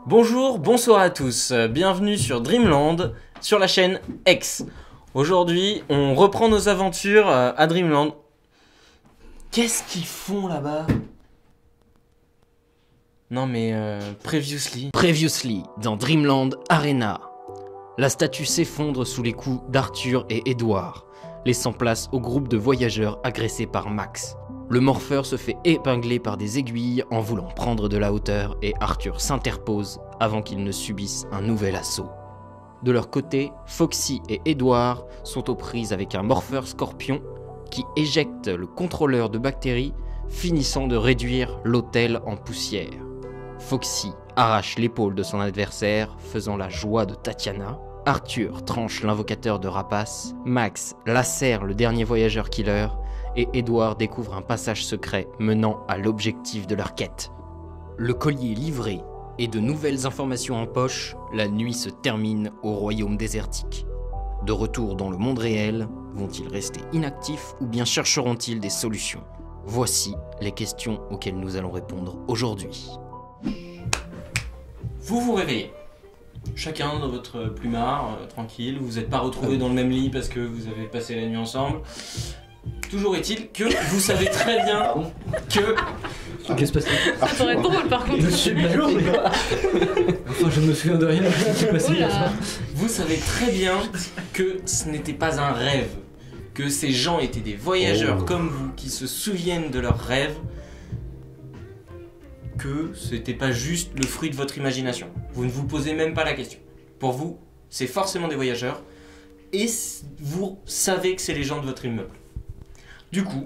Bonjour, bonsoir à tous, bienvenue sur Dreamland, sur la chaîne X. Aujourd'hui, on reprend nos aventures à Dreamland. Qu'est-ce qu'ils font là-bas? Non mais, Previously, dans Dreamland Arena. La statue s'effondre sous les coups d'Arthur et Edward, laissant place au groupe de voyageurs agressés par Max. Le morpheur se fait épingler par des aiguilles en voulant prendre de la hauteur et Arthur s'interpose avant qu'il ne subisse un nouvel assaut. De leur côté, Foxy et Edward sont aux prises avec un morpheur scorpion qui éjecte le contrôleur de bactéries, finissant de réduire l'hôtel en poussière. Foxy arrache l'épaule de son adversaire, faisant la joie de Tatiana. Arthur tranche l'invocateur de rapace, Max lacère le dernier voyageur killer, et Edward découvre un passage secret menant à l'objectif de leur quête. Le collier livré et de nouvelles informations en poche, la nuit se termine au royaume désertique. De retour dans le monde réel, vont-ils rester inactifs ou bien chercheront-ils des solutions? Voici les questions auxquelles nous allons répondre aujourd'hui. Vous vous réveillez. Chacun dans votre plumard, tranquille, vous n'êtes pas retrouvés dans le même lit parce que vous avez passé la nuit ensemble. Toujours est-il que vous savez très bien que... Qu'est-ce qui se passe? Ça pourrait être drôle par contre. Monsieur Bijou, enfin, je ne me souviens de rien. Vous savez très bien que ce n'était pas un rêve, que ces gens étaient des voyageurs comme vous qui se souviennent de leurs rêves, que c'était pas juste le fruit de votre imagination. Vous ne vous posez même pas la question. Pour vous, c'est forcément des voyageurs et vous savez que c'est les gens de votre immeuble. Du coup,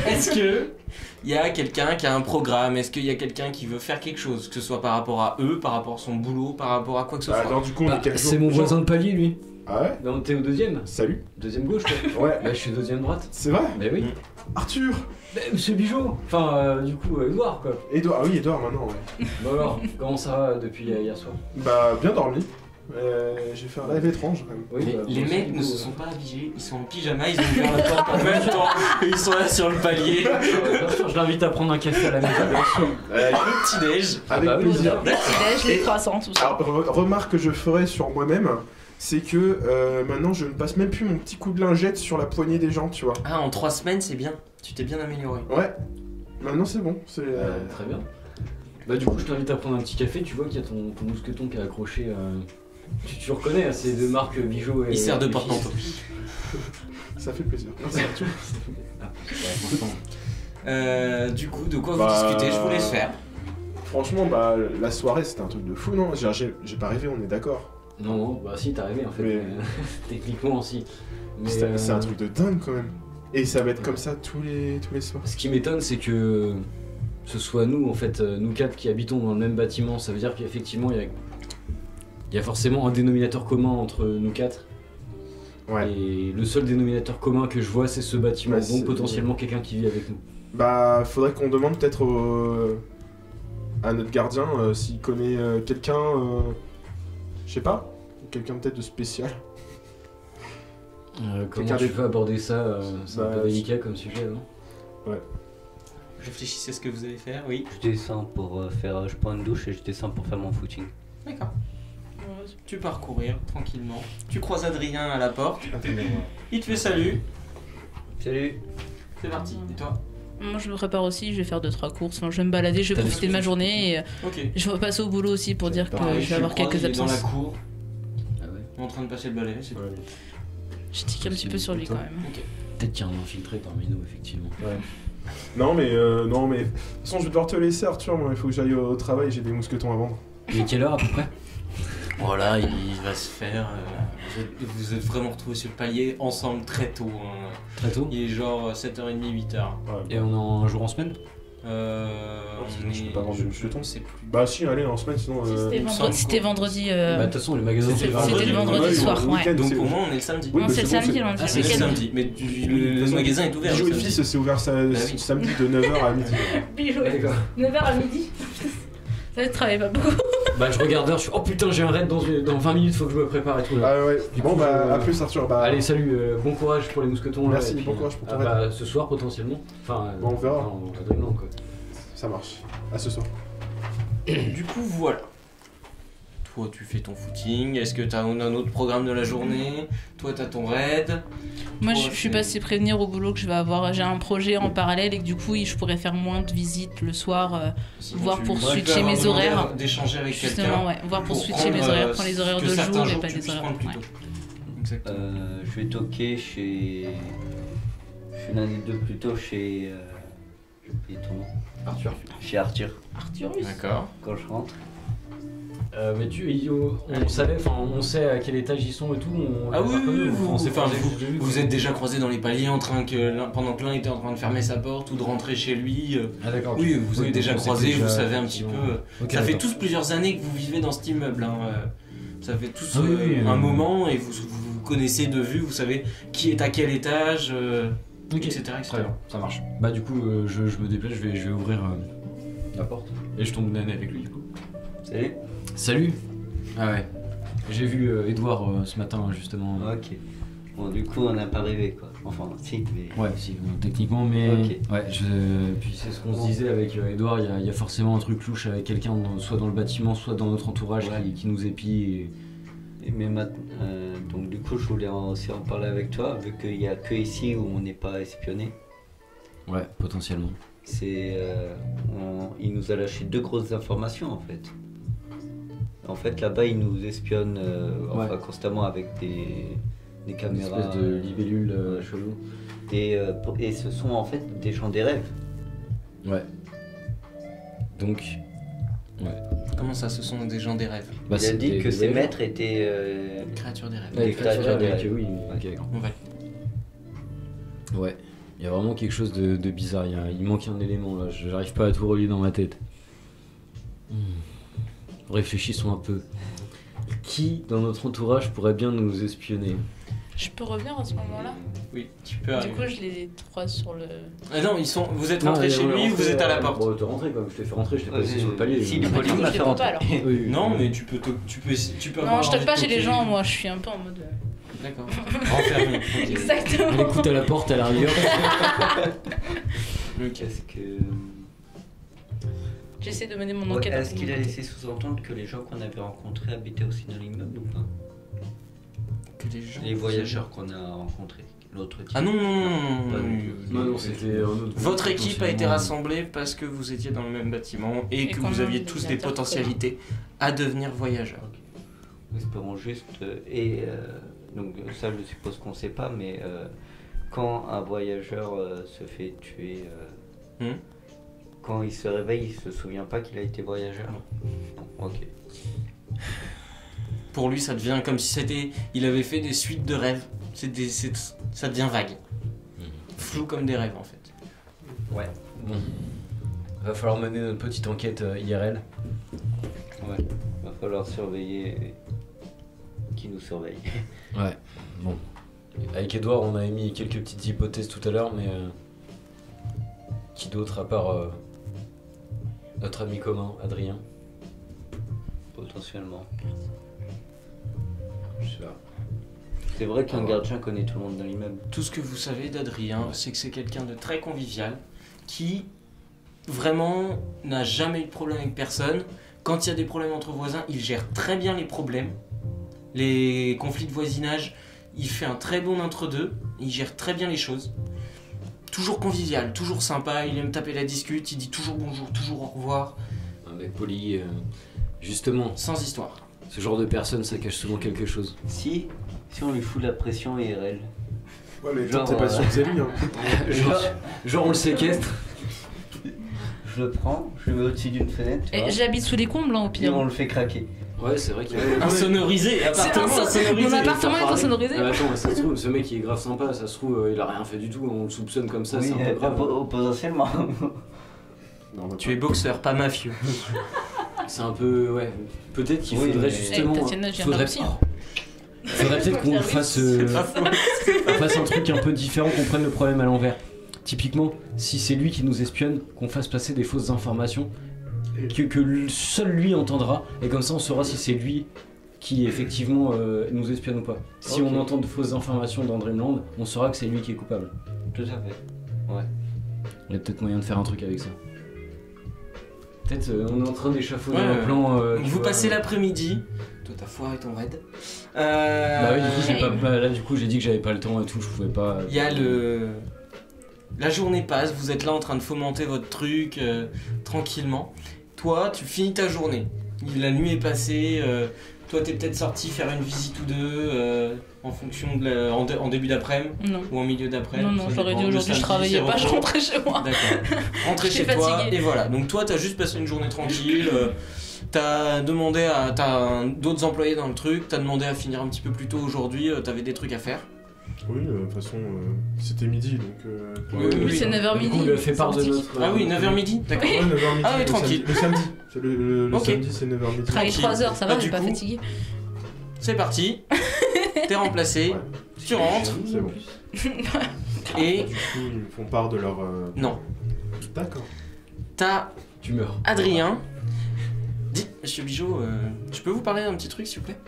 est-ce que il y a quelqu'un qui a un programme? Est-ce qu'il y a quelqu'un qui veut faire quelque chose? Que ce soit par rapport à eux, par rapport à son boulot, par rapport à quoi que ce soit. Alors du coup, on est quel jour? C'est mon voisin de palier, lui. Ah ouais? Non, t'es au deuxième? Salut. Deuxième gauche, quoi. Ouais. Bah, je suis deuxième droite. C'est vrai? Bah oui. Arthur. Bah, monsieur Bijou. Enfin, du coup, Edouard, quoi. Edouard, ah oui, Edouard maintenant, ouais. Bah alors, comment ça va depuis hier soir? Bah, bien dormi. J'ai fait un rêve étrange quand même. Oui, bah, Les bon, mecs c'est ne beau, se sont pas habillés, ils sont en pyjama, ils ont ouvert la porte en même temps et ils sont là sur le palier. Bien sûr, je l'invite à prendre un café à la maison. Le petit-déj. Avec bah oui, plaisir. Le petit-déj, les croissants, tout ça. Alors, remarque que je ferai sur moi-même, c'est que maintenant je ne passe même plus mon petit coup de lingette sur la poignée des gens, tu vois. Ah, en 3 semaines, c'est bien. Tu t'es bien amélioré. Ouais. Maintenant c'est bon. C'est. Très bien. Bah, du coup, je t'invite à prendre un petit café. Tu vois qu'il y a ton mousqueton qui est accroché. Tu reconnais, hein, c'est de marque Bijou et. Il sert de et porte-manteau. Ça fait plaisir. Merci Arthur. Ah, franchement. Du coup, de quoi vous discutez? Je vous laisse faire. Franchement, bah la soirée c'était un truc de fou, non? J'ai pas rêvé, on est d'accord. Non, bah si, t'as rêvé en fait. Mais- Techniquement aussi. Mais, C'est un truc de dingue quand même. Et ça va être comme ça tous les soirs. Ce qui m'étonne, c'est que ce soit nous, en fait, nous quatre qui habitons dans le même bâtiment. Ça veut dire qu'effectivement, il y a forcément un dénominateur commun entre nous quatre. Ouais. Et le seul dénominateur commun que je vois, c'est ce bâtiment. Ouais, Donc c'est- potentiellement quelqu'un qui vit avec nous. Bah, faudrait qu'on demande peut-être à notre gardien s'il connaît quelqu'un, je sais pas, quelqu'un peut-être de spécial. Comment Quelqu'un tu des- veux aborder ça? C'est un Bah, peu délicat comme sujet, non? Réfléchissez à ce que vous allez faire, oui. Je descends pour faire. Je prends une douche et je descends pour faire mon footing. D'accord. Tu pars courir tranquillement. Tu croises Adrien à la porte. Il te fait salut. Salut. C'est parti. Et toi? Moi je me prépare aussi, je vais faire 2-3 courses, enfin, je vais me balader, je vais T'as profiter de ma journée et Ok. je vais passer au boulot aussi pour dire que Pareil, je vais avoir le croise, quelques il est dans la absences. cour, Ah ouais. en train de passer le balai. C'est Ouais. Je tique un petit peu sur lui quand même. Peut-être qu'il y a un infiltré parmi nous, effectivement. Non mais de toute façon je vais devoir te laisser Arthur, moi il faut que j'aille au travail, j'ai des mousquetons à vendre. Il est quelle heure à peu près? Voilà, il va se faire. Vous êtes vraiment retrouvés sur le palier ensemble très tôt. Hein. Très tôt. Il est genre 7h30, 8h. Et on est un jour en semaine? sinon, je peux pas vendre des mousquetons. C'est plus. Bah si, allez en semaine sinon. C'était vendredi. Bah, de toute façon, le magasin C'était C'était le vendredi soir, le ouais. week-end, Donc c'est- pour moi, on est le samedi. Oui, Non, bah, c'est le c'est bon, samedi, c'est- le Ah, c'est le week-end. samedi, mais le magasin est ouvert. Bijou le et samedi. Fils c'est ouvert oui. samedi de 9h à midi. Bijou. D'accord. 9h à midi. Ça ne travaille pas beaucoup. Bah, je regarde l'heure, je suis oh putain, j'ai un raid dans 20 minutes, faut que je me prépare et tout là. Ah ouais, Du bon coup, bah à plus Arthur, bah Allez, salut, bon courage pour les mousquetons. Merci, là, et bon puis, courage pour ton bah, ce soir potentiellement. Enfin, Bon, on verra. non, à Dreamland, quoi. ça marche. À ce soir. Du coup, voilà. Toi, tu fais ton footing. Est-ce que on a un autre programme de la journée? Toi, t'as ton raid. Moi, Toi, je suis c'est- passée prévenir au boulot que je vais avoir. J'ai un projet en parallèle et que du coup, je pourrais faire moins de visites le soir. Sinon, voir tu- pour tu peux switcher avoir mes demandé horaires. D'échanger avec quelqu'un. Justement, ouais. Voir pour switcher mes horaires. Prendre les horaires de jour et pas des horaires. Plus Ouais. tôt. Exactement. Je vais toquer chez. Je suis l'un des deux plutôt chez. J'ai oublié ton nom. Arthur. Chez Arthur, Arthurus. D'accord. quand je rentre. Mais on sait à quel étage ils sont et tout. Ah oui, oui, on s'est enfin, pas vous êtes déjà croisés dans les paliers pendant que l'un était en train de fermer sa porte ou de rentrer chez lui. Ah d'accord. Oui, vous avez déjà donc on s'est croisé, déjà- vous savez un petit peu. Ok, Ça fait d'accord. tous plusieurs années que vous vivez dans cet immeuble. Hein. Ça fait tous Ah oui, oui, un moment et vous connaissez de vue, vous savez qui est à quel étage, Ok. etc. Très bien, ça marche. Bah du coup, je me déplace, je vais ouvrir la porte et je tombe nez à nez avec lui du coup. Salut. Salut. Ah ouais. J'ai vu Edouard ce matin justement. Ok. Bon, du coup, on n'a pas rêvé quoi. Enfin, si, mais. Ouais, si, techniquement, mais. Ok. Ouais, puis c'est ce qu'on se disait avec Edouard, il y a forcément un truc louche avec quelqu'un, soit dans le bâtiment, soit dans notre entourage Ouais. qui nous épie. Mais maintenant, donc du coup, je voulais aussi en parler avec toi, vu qu'il n'y a que ici où on n'est pas espionné. Ouais, potentiellement. C'est, il nous a lâché 2 grosses informations en fait. En fait, là-bas, il nous espionne enfin, constamment avec des Une caméras. espèce de libellule ouais. chelou. Et ce sont en fait des gens des rêves. Ouais. Donc. Comment ça, ce sont des gens des rêves, Bah, Il a dit des que ses voyageurs. maîtres étaient. créatures des rêves. Ouais, Des créatures des rêves. oui, ok, d'accord. On va. Ouais, il y a vraiment quelque chose de bizarre, il manque un élément là, j'arrive pas à tout relier dans ma tête. Réfléchissons un peu. Qui dans notre entourage pourrait bien nous espionner? Je peux revenir à ce moment-là. Oui, tu peux Du arriver. coup, je les croise sur le. Ah non, vous êtes rentrés chez lui ou vous êtes à la porte? Bon, t'es rentré quoi, je t'ai fait rentrer, je t'ai pas laissé sur le palier. Si, mais- du Pauline Je m'a les fait vois rentrer. pas alors. Oui, oui, Non, oui. mais tu peux Non, avoir je envie toque pas de chez les toquer. gens, moi, je suis un peu en mode. D'accord. Enfermé. Ok. Exactement. Elle écoute à la porte à la rigueur. Ok. Qu'est-ce que. J'essaie de mener mon Ouais, enquête. est-ce qu'il a laissé sous-entendre que les gens qu'on avait rencontrés habitaient aussi dans l'immeuble ou pas? Que des gens- Les voyageurs qu'on a rencontrés, l'autre type. Ah non, non, non, non, Pas non, du non. Non, non, c'était un autre. Votre équipe a été potentiellement. rassemblée parce que vous étiez dans le même bâtiment et que qu'on vous a aviez des tous des interprètes. potentialités à devenir voyageurs. Espérons juste. Donc, ça, je suppose qu'on sait pas, mais quand un voyageur se fait tuer, quand il se réveille, il se souvient pas qu'il a été voyageur? Non. Ok. Pour lui, ça devient comme si il avait fait des suites de rêves. Ça devient vague. Flou comme des rêves en fait. Ouais, bon. Va falloir mener notre petite enquête IRL. Ouais. Va falloir surveiller qui nous surveille. Ouais, bon. Avec Edouard, on a émis quelques petites hypothèses tout à l'heure, mais qui d'autre à part notre ami commun, Adrien? Potentiellement. Je sais pas. C'est vrai qu'un gardien connaît tout le monde dans l'immeuble. Tout ce que vous savez d'Adrien, c'est que c'est quelqu'un de très convivial, qui vraiment n'a jamais eu de problème avec personne. Quand il y a des problèmes entre voisins, il gère très bien les problèmes. Les conflits de voisinage, il fait un très bon entre-deux, il gère très bien les choses. Toujours convivial, toujours sympa, il aime taper la discute, il dit toujours bonjour, toujours au revoir, Un mec poli, justement, sans histoire. ce genre de personne, ça cache souvent quelque chose. Si on lui fout la pression IRL. Ouais, mais Genre, toi, t'es pas sûr que c'est lui, hein. Genre on le séquestre. Je le prends, je le mets au-dessus d'une fenêtre, tu vois, J'habite sous les combles, hein, au et pire. on le fait craquer. Ouais, c'est vrai qu'il y a... Insonorisé, appartement insonorisé. Mon appartement est insonorisé. Ah, attends, ça se trouve, ce mec il est grave sympa, ça se trouve, il a rien fait du tout, on le soupçonne comme ça, Oui, c'est un peu grave. potentiellement. Non, Tu es boxeur, pas mafieux. C'est un peu, ouais. Peut-être qu'il Oui, faudrait mais- justement. Eh, Tatiana, je viens faudrait d'un psy. faudrait peut-être qu'on fasse, C'est pas faux. on fasse un truc un peu différent, qu'on prenne le problème à l'envers. Typiquement, si c'est lui qui nous espionne, qu'on fasse passer des fausses informations, seul lui entendra, et comme ça on saura si c'est lui qui effectivement nous espionne ou pas. Si Ok. on entend de fausses informations dans Dreamland, on saura que c'est lui qui est coupable. Tout à fait. Il y a peut-être moyen de faire un truc avec ça. Peut-être on est en train d'échafauder Ouais, un plan. Donc vous passez l'après-midi. Toi, t'as foiré ton raid. Bah oui, du coup, là, du coup, j'ai dit que j'avais pas le temps et tout, je pouvais pas. Il y a la journée passe, vous êtes là en train de fomenter votre truc tranquillement. Toi, tu finis ta journée. La nuit est passée. Toi, t'es peut-être sorti faire une visite ou deux en fonction en début d'après-midi Non. ou en milieu d'après-midi. Non, j'aurais dit aujourd'hui je travaillais pas, je rentrais chez moi. D'accord. Rentrer chez J'étais toi fatiguée. et voilà. Donc toi, t'as juste passé une journée tranquille. T'as demandé à d'autres employés dans le truc. T'as demandé à finir un petit peu plus tôt aujourd'hui. T'avais des trucs à faire. Oui, de toute façon, c'était midi, donc... Oui, c'est 9h Du coup, midi. on lui a fait part de c'est notre. Ah oui, 9h midi. D'accord. Ouais, 9h midi. Ah oui, le tranquille. samedi. C'est le Ok. samedi, c'est 9h midi. Travailler 3 heures, ça va, Ah, j'ai du pas coup, fatigué. C'est parti. T'es remplacé. Ouais. Tu rentres. C'est bon. Et Du coup, ils me font part de leur... non. D'accord. T'as Tu meurs. Adrien. Dites, monsieur Bijot, je peux vous parler d'un petit truc s'il vous plaît?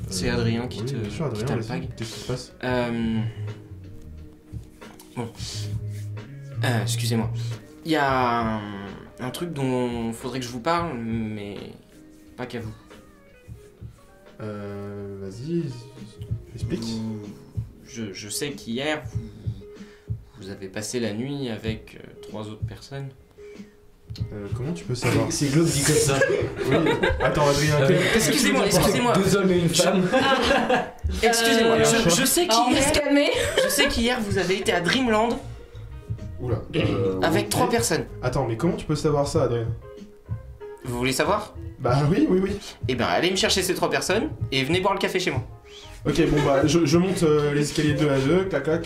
C'est Adrien qui oui, te- bien sûr, qui Adrien, t'alpague. vas-y, qu'est-ce qui se passe? Bon. Excusez-moi. Il y a un truc dont faudrait que je vous parle, mais pas qu'à vous. Vas-y, explique. Je sais qu'hier, vous avez passé la nuit avec 3 autres personnes. Comment tu peux savoir? C'est Globe dit comme ça. Oui. Attends, Adrien, Excusez-moi, excusez-moi. 2 hommes et une femme. Excusez-moi, je sais Alors, on va se qu'hier, calmer. je sais qu'hier vous avez été à Dreamland Oula. avec oui. 3 personnes. Attends, mais comment tu peux savoir ça, Adrien? Vous voulez savoir? Bah oui. Eh ben, allez me chercher ces 3 personnes et venez boire le café chez moi. Ok, bon bah, je monte les escaliers 2 à 2, clac clac.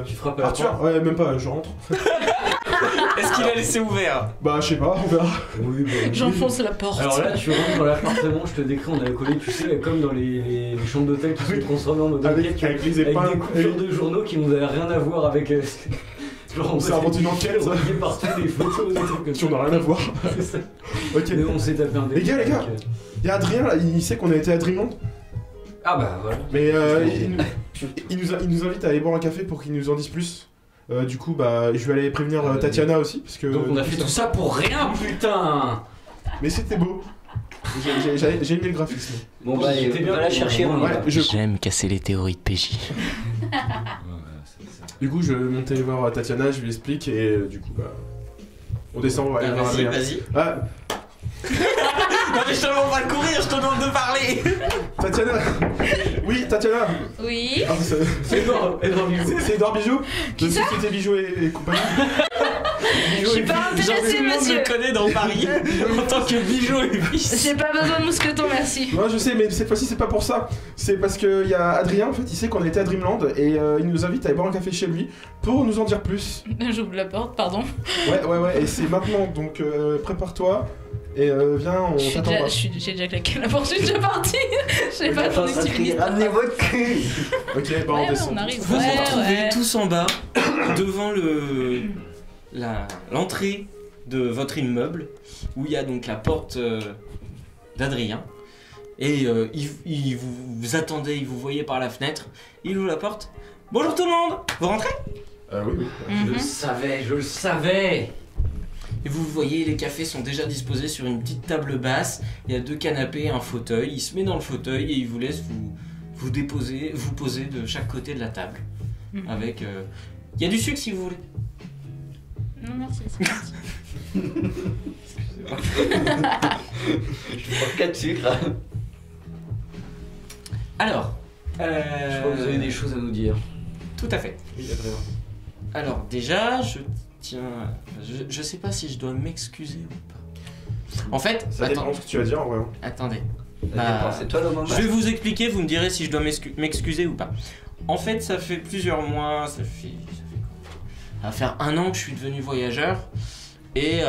Tu frappes à la Arthur? porte. Ouais, même pas, je rentre. Est-ce qu'il a laissé ouvert? Bah, je sais pas, on verra. Oui, bah, J'enfonce la porte. Alors là, tu rentres dans l'appartement, je te décris, on a collé, tu sais, comme dans les chambres d'hôtel qui sont transformées en mode Avec, enquête, avec les avec épingles. des coupures de journaux qui n'ont rien à voir avec. Genre, On s'est inventé une enquête. relié partout des photos, des trucs comme Qui ça. on a rien à voir. C'est ça. Ok. Mais on s'est tapé un Les gars, délire. Y'a Adrien là, il sait qu'on a été à Dreamland. Ah bah voilà. Mais il nous invite à aller boire un café pour qu'il nous en dise plus. Du coup, bah, je vais aller prévenir Tatiana aussi. Parce que, Donc on a fait tout ça pour rien, putain. Mais c'était beau. J'ai aimé le graphisme. Bon bah, J'étais bien va la pour chercher, moi. on y va. Ouais, J'aime casser les théories de PJ. Du coup, je vais monter voir Tatiana, je lui explique et du coup, bah. On descend, on va aller voir Vas-y, Adrien. vas-y. Ah, Non mais je te demande pas de courir, je te demande de parler. Tatiana. Oui, Tatiana. Oui. Ah, c'est Edouard Bijou. c'est Edouard Bijou de Société Bijou et compagnie. Je suis pas intéressée, Tout le monde monsieur. me connaît dans Paris en tant que Bijou et fils. J'ai pas besoin de mousqueton, merci. Moi je sais, mais cette fois-ci c'est pas pour ça. C'est parce qu'il y a Adrien, en fait, il sait qu'on a été à Dreamland et il nous invite à aller boire un café chez lui pour nous en dire plus. J'ouvre la porte, pardon. Ouais, et c'est maintenant, donc prépare-toi et viens, on t'attend pas. J'ai déjà claqué la porte, je suis déjà partie. J'ai pas attendu que tu finisses. Ramenez votre cul. Ok, bah on Ouais, descend. on arrive. Vous vous Ouais, retrouvez ouais. tous en bas, devant l'entrée de votre immeuble, où il y a donc la porte d'Adrien. Et il vous attendait, il vous voyait par la fenêtre. Il ouvre la porte. Bonjour tout le monde. Vous rentrez? Oui. Je le savais, je le savais. Et vous voyez, les cafés sont déjà disposés sur une petite table basse. Il y a 2 canapés et un fauteuil. Il se met dans le fauteuil et il vous laisse vous poser de chaque côté de la table. Mhm. Avec. Il y a du sucre si vous voulez. Non, merci, c'est gentil. Je prends 4 sucres. Alors. Je crois que vous avez des choses à nous dire. Tout à fait. Oui, Adrien. Alors déjà, je sais pas si je dois m'excuser ou pas. En fait, Ça dépend de ce que tu vas dire en vrai. attendez. C'est toi le moment. Je vais vous expliquer, vous me direz si je dois m'excuser ou pas. En fait, ça fait plusieurs mois, ça va faire 1 an que je suis devenu voyageur. Et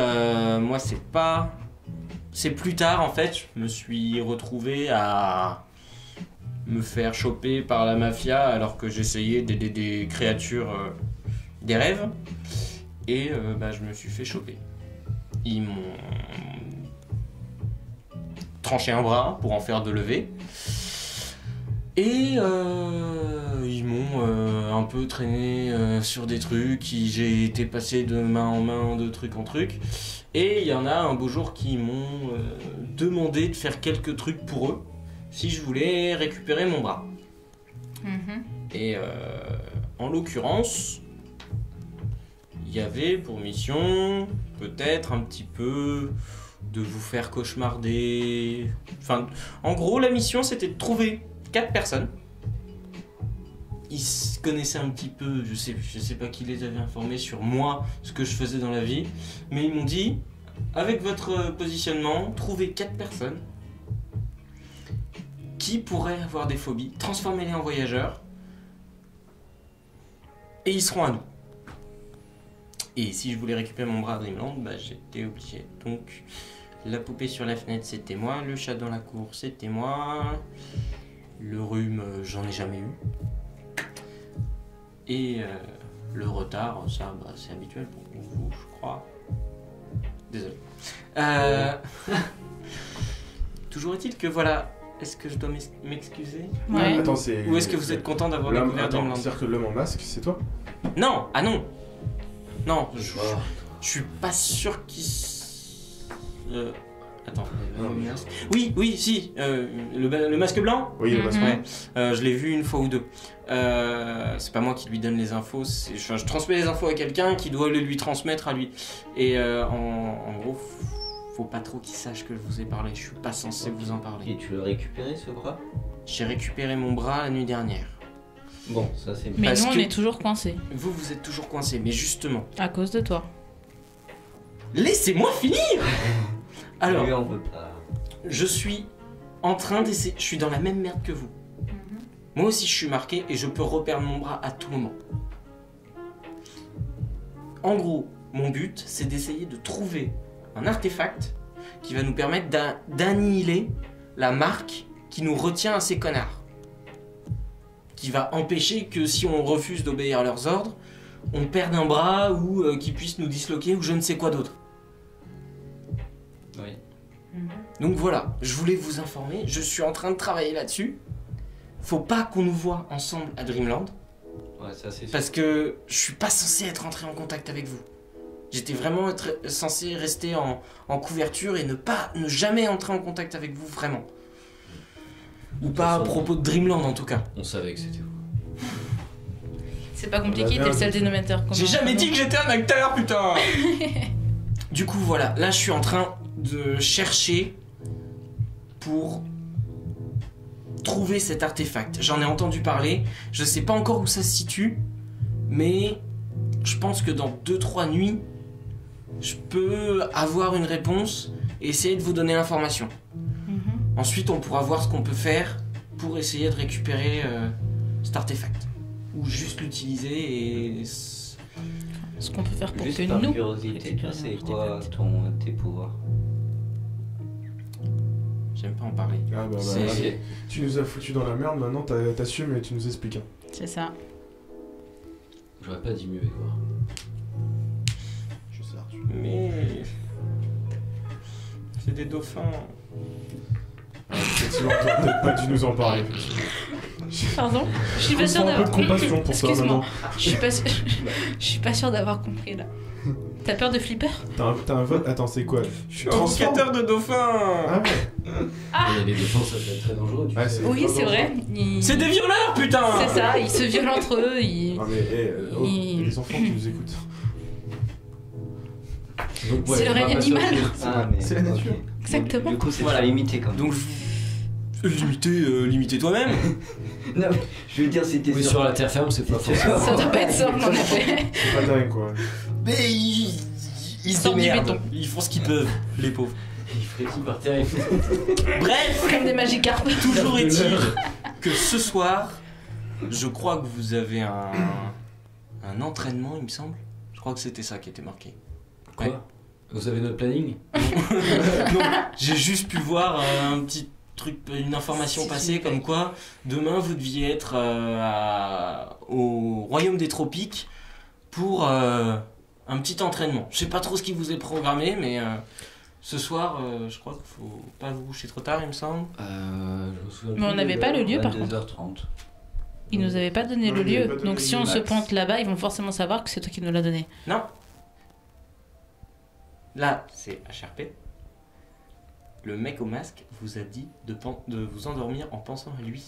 moi, c'est plus tard, en fait, je me suis retrouvé à me faire choper par la mafia alors que j'essayais d'aider des créatures des rêves. Et je me suis fait choper. Ils m'ont tranché un bras pour en faire 2 levées. Et ils m'ont un peu traîné sur des trucs, j'ai été passé de main en main, de truc en truc. Et il y en a un beau jour qui m'ont demandé de faire quelques trucs pour eux, si je voulais récupérer mon bras. Et en l'occurrence, il y avait pour mission peut-être un petit peu de vous faire cauchemarder. Enfin, en gros, la mission c'était de trouver 4 personnes. Ils se connaissaient un petit peu, je sais pas qui les avait informés sur moi, ce que je faisais dans la vie, mais ils m'ont dit, avec votre positionnement, trouvez 4 personnes qui pourraient avoir des phobies, transformez-les en voyageurs, et ils seront à nous. Et si je voulais récupérer mon bras à Dreamland, bah j'étais obligé. Donc, la poupée sur la fenêtre, c'était moi, le chat dans la cour, c'était moi, le rhume, j'en ai jamais eu. Et le retard, ça, bah, c'est habituel pour vous, je crois. Désolé. Toujours est-il que voilà, est-ce que je dois m'excuser? Ouais. Attends, Ou est-ce que vous êtes content d'avoir découvert Dreamland? C'est-à-dire que l'homme en masque, c'est toi? Non, ah non. Non, je suis pas sûr qu'il... Attends, oui, si, le masque blanc. Oui, le masque Ouais, je l'ai vu une fois ou deux. C'est pas moi qui lui donne les infos, je transmets les infos à quelqu'un qui doit le lui transmettre à lui. Et en gros, faut pas trop qu'il sache que je vous ai parlé, je suis pas censé vous en parler. Et tu l'as récupéré ce bras? J'ai récupéré mon bras la nuit dernière. Bon, ça c'est bien. Mais Parce nous, on que- est toujours coincés. Vous êtes toujours coincé, mais justement, À cause de toi. laissez-moi finir. Alors, Lui, on veut pas. je suis en train d'essayer, je suis dans la même merde que vous. Moi aussi je suis marqué et je peux reperdre mon bras à tout moment. En gros, mon but c'est d'essayer de trouver un artefact qui va nous permettre d'annihiler la marque qui nous retient à ces connards. Qui va empêcher que si on refuse d'obéir à leurs ordres, on perde un bras ou qu'ils puissent nous disloquer ou je ne sais quoi d'autre. Oui. Donc voilà, je voulais vous informer, je suis en train de travailler là-dessus. Faut pas qu'on nous voit ensemble à Dreamland, Ouais, ça c'est sûr. parce que je suis pas censé être entré en contact avec vous. J'étais vraiment censé rester en couverture et ne jamais entrer en contact avec vous vraiment. Ou pas à propos de Dreamland en tout cas. On savait que c'était vous. C'est pas compliqué, t'es le seul dénominateur commun. J'ai jamais dit que j'étais un acteur, putain. Du coup voilà, là je suis en train de chercher pour trouver cet artefact. J'en ai entendu parler, je sais pas encore où ça se situe, mais je pense que dans 2-3 nuits, je peux avoir une réponse et essayer de vous donner l'information. Ensuite, on pourra voir ce qu'on peut faire pour essayer de récupérer cet artefact. Ou juste l'utiliser et... Ce qu'on peut faire pour Juste que par nous... curiosité, toi, c'est quoi tes pouvoirs? J'aime pas en parler. Ah bah, C'est- ok. Tu nous as foutu dans la merde, maintenant t'assumes et tu nous expliques. Hein. C'est ça. J'aurais pas dit mieux, Edouard. Je sais, Arthur. Mais... C'est des dauphins. Effectivement, t'aurais peut-être pas dû nous en parler. Pardon? Je suis Je pas sûre ressens un peu de d'avoir... compassion pour toi Excuse-moi. maintenant. Je suis pas sûre d'avoir compris là. T'as peur de flipper? T'as un vote. Attends, c'est quoi? Je suis invocateur de dauphins. Ah ouais. Et les défenses, ça peut être très dangereux. Tu Ouais, sais. c'est- Oui, c'est vrai. C'est des violeurs, putain. C'est ça, ils se violent entre eux. Ils... Ah mais les enfants qui nous écoutent. Donc, C'est le on va règne passer au animal. film. Ah, mais. C'est la nature. ok. Exactement. Du coup, c'est Voilà. pas limité quand même. Donc, limiter toi-même. Non, mais je veux dire, c'était Oui, sur la terre ferme, c'est pas forcément. Ça doit pas être simple en effet. C'est pas dingue quoi. Mais ils se sortent du démerdent. béton. Ils font ce qu'ils peuvent, les pauvres. Il ferait tout par terre. Bref, Comme des magicarpes. toujours est-il que ce soir, je crois que vous avez un entraînement, il me semble. Je crois que c'était ça qui était marqué. Ouais. Quoi? Vous avez notre planning? Non, j'ai juste pu voir un petit truc, une information passer comme quoi demain vous deviez être au royaume des tropiques pour un petit entraînement. Je sais pas trop ce qui vous est programmé, mais ce soir, je crois qu'il faut pas vous coucher trop tard, il me semble. Je me souviens Mais on plus. n'avait pas le lieu par contre. 22h30. Ils nous avaient pas donné Non, le ils nous avaient lieu. pas donné Donc le si lieu. on se pointe là-bas, ils vont forcément savoir que c'est toi qui nous l'as donné. Non. Là, c'est HRP. Le mec au masque vous a dit de vous endormir en pensant à lui.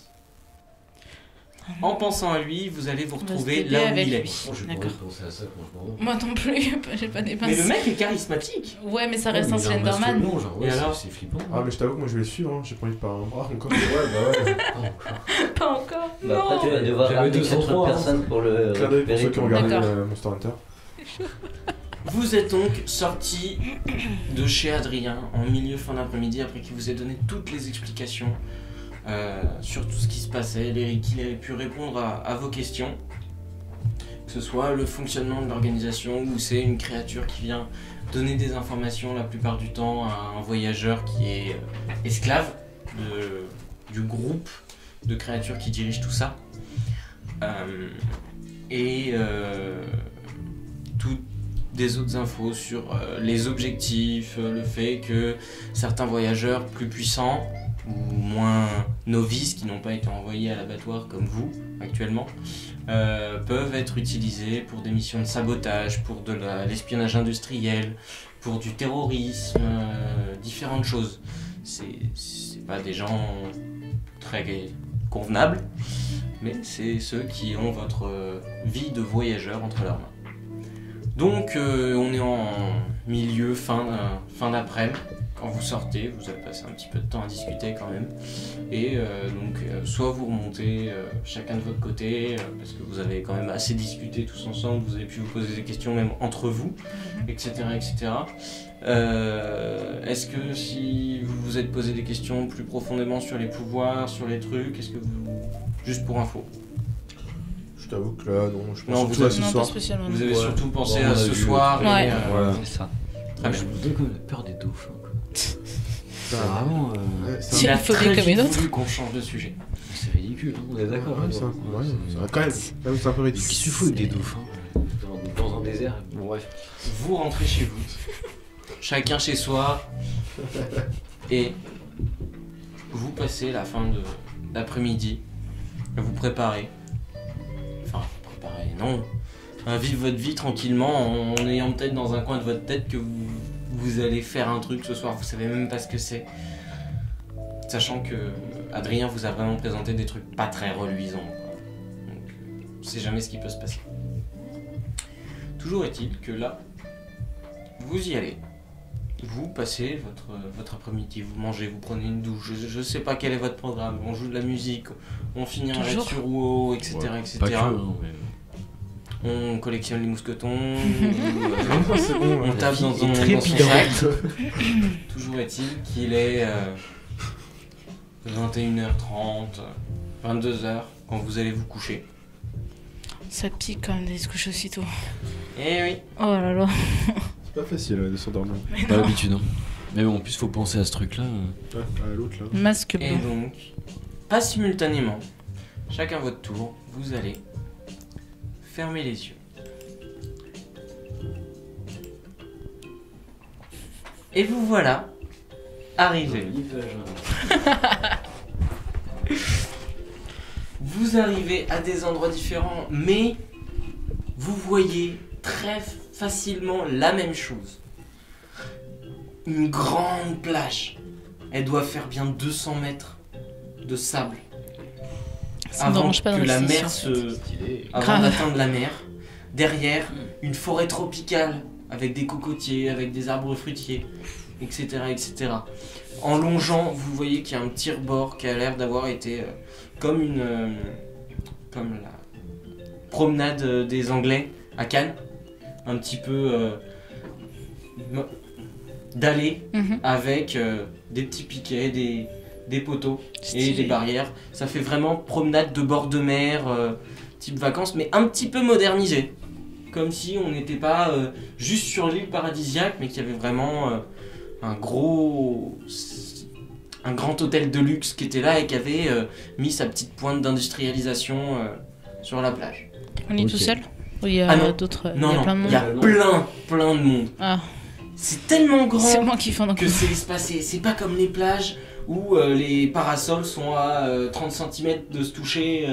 En pensant à lui, vous allez vous On va se retrouver baiser là où avec il est. lui. Moi, j'ai pas envie D'accord. de penser à ça quand je m'endors. Moi non plus, j'ai pas des Mais le pinces. mec est charismatique. Ouais, mais ça reste Ouais, un mais il a masque Slenderman. blanc, genre, ouais, Et alors c'est flippant. Ah, mais je t'avoue que moi je vais le suivre, hein. J'ai pas envie de perdre un bras encore. Ouais, bah ouais. Pas encore. Bah, après, tu vas devoir J'avais ramener 203, 4 personnes pour le Clin d'œil pour ceux récupérer. qui ont regardé D'accord. Monster Hunter. Vous êtes donc sorti de chez Adrien en milieu fin d'après-midi après qu'il vous ait donné toutes les explications sur tout ce qui se passait, qu'il ait pu répondre à vos questions, que ce soit le fonctionnement de l'organisation ou c'est une créature qui vient donner des informations la plupart du temps à un voyageur qui est esclave du groupe de créatures qui dirige tout ça. Toutes des autres infos sur les objectifs, le fait que certains voyageurs plus puissants ou moins novices qui n'ont pas été envoyés à l'abattoir comme vous actuellement peuvent être utilisés pour des missions de sabotage, pour de l'espionnage industriel, pour du terrorisme, différentes choses. C'est pas des gens très convenables, mais c'est ceux qui ont votre vie de voyageur entre leurs mains. Donc on est en milieu, fin d'après-midi. Quand vous sortez, vous avez passé un petit peu de temps à discuter quand même. Et soit vous remontez chacun de votre côté, parce que vous avez quand même assez discuté tous ensemble, vous avez pu vous poser des questions même entre vous, etc. etc. Est-ce que si vous vous êtes posé des questions plus profondément sur les pouvoirs, sur les trucs, est-ce que vous... Juste pour info. Je t'avoue que là, non, je pense Non, surtout à ce Non, pas soir. spécialement. Vous avez Ouais. surtout pensé Bon, on à a ce vu soir le- et... Ouais. Voilà. C'est ça. Très bien. Je me donne quand même la peur des dauphins, quoi. C'est Ouais, vraiment. c'est C'est Il a une phobie très comme vite une autre. voulu qu'on change de sujet. C'est ridicule, hein, on est d'accord. Ouais, hein, c'est bon. un- ouais, c'est- quand même, c'est un peu ridicule. Qu'est-ce qu'il faut avec des dauphins dans un désert? Bon, bref. Vous rentrez chez vous, chacun chez soi, et vous passez la fin d'après-midi à vous préparer. Enfin, préparer, non. À vivre votre vie tranquillement en ayant peut-être dans un coin de votre tête que vous allez faire un truc ce soir, vous savez même pas ce que c'est. Sachant que Adrien vous a vraiment présenté des trucs pas très reluisants, quoi. Donc, on sait jamais ce qui peut se passer. Toujours est-il que là, vous y allez. Vous passez votre après-midi, vous mangez, vous prenez une douche, je sais pas quel est votre programme, on joue de la musique, on finit un raid Toujours. sur WoW, etc. etc. Pas que, hein, mais... On collectionne les mousquetons, Non, c'est bon, on ouais. tape dans son trépidant. sac. Toujours est-il qu'il est 21h30, 22h quand vous allez vous coucher. Ça pique quand même d'aller se coucher aussitôt. Eh oui. Oh là là. C'est pas facile de s'endormir. Pas l'habitude, hein. Mais bon, en plus, faut penser à ce truc-là. Ouais, à l'autre là. Masque Et blanc. donc, pas simultanément, chacun votre tour, vous allez fermer les yeux. Et vous voilà arrivé. Vous arrivez à des endroits différents, mais vous voyez très facilement la même chose. Une grande plage. Elle doit faire bien 200 mètres de sable. Ça me Avant dérange pas de que la rester mer ici, se... Avant Grave. d'atteindre la mer. Derrière, une forêt tropicale avec des cocotiers, avec des arbres fruitiers, etc. etc. En longeant, vous voyez qu'il y a un petit rebord qui a l'air d'avoir été comme comme la promenade des Anglais à Cannes. Un petit peu dallé Mhm. avec des petits piquets, des poteaux et Stylé. des barrières. Ça fait vraiment promenade de bord de mer, type vacances, mais un petit peu modernisé. Comme si on n'était pas juste sur l'île paradisiaque, mais qu'il y avait vraiment un grand hôtel de luxe qui était là et qui avait mis sa petite pointe d'industrialisation sur la plage. On est Ok. tout seul? Ou il y Ah a non. d'autres. Non, il y a non, plein de il monde. y a plein de monde. Ah, C'est tellement c'est grand moi qui fais un que c'est espacé. C'est pas comme les plages où les parasols sont à 30 cm de se toucher,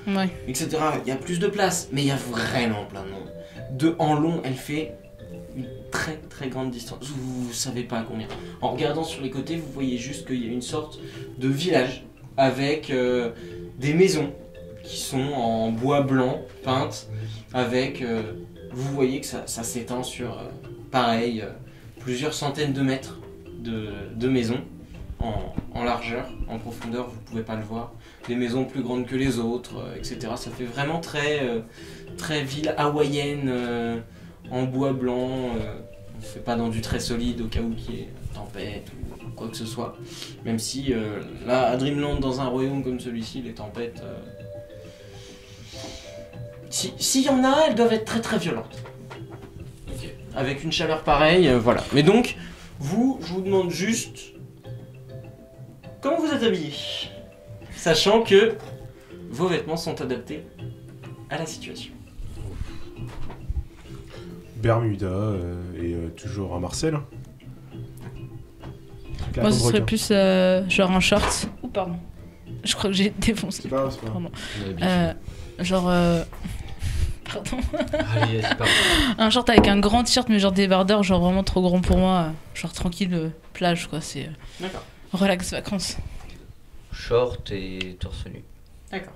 Ouais. etc. Il y a plus de place, mais il y a vraiment plein de monde. En long, elle fait une très très grande distance. Vous savez pas à combien. En regardant sur les côtés, vous voyez juste qu'il y a une sorte de village avec des maisons qui sont en bois blanc, peintes, avec... vous voyez que ça s'étend sur, pareil, plusieurs centaines de mètres de maisons en largeur, en profondeur, vous pouvez pas le voir. Des maisons plus grandes que les autres, etc. Ça fait vraiment très ville hawaïenne, en bois blanc. On ne fait pas dans du très solide au cas où qu'il y ait tempête ou quoi que ce soit. Même si là, à Dreamland, dans un royaume comme celui-ci, les tempêtes... S'il y en a, elles doivent être très très violentes. Ok. Avec une chaleur pareille, voilà. Mais donc, je vous demande juste... Comment vous êtes habillés? Sachant que vos vêtements sont adaptés à la situation. Bermuda et toujours à Marcel. Moi, ce serait plus genre un short. Oh, pardon. Je crois que j'ai défoncé. C'est pas grave, c'est pas grave. Pardon. Genre. Pardon. Allez, vas-y, pardon. Un short avec un grand t-shirt, mais genre débardeur, genre vraiment trop grand pour moi. Genre tranquille, plage, quoi. C'est D'accord. relax vacances. Short et torse nu. D'accord.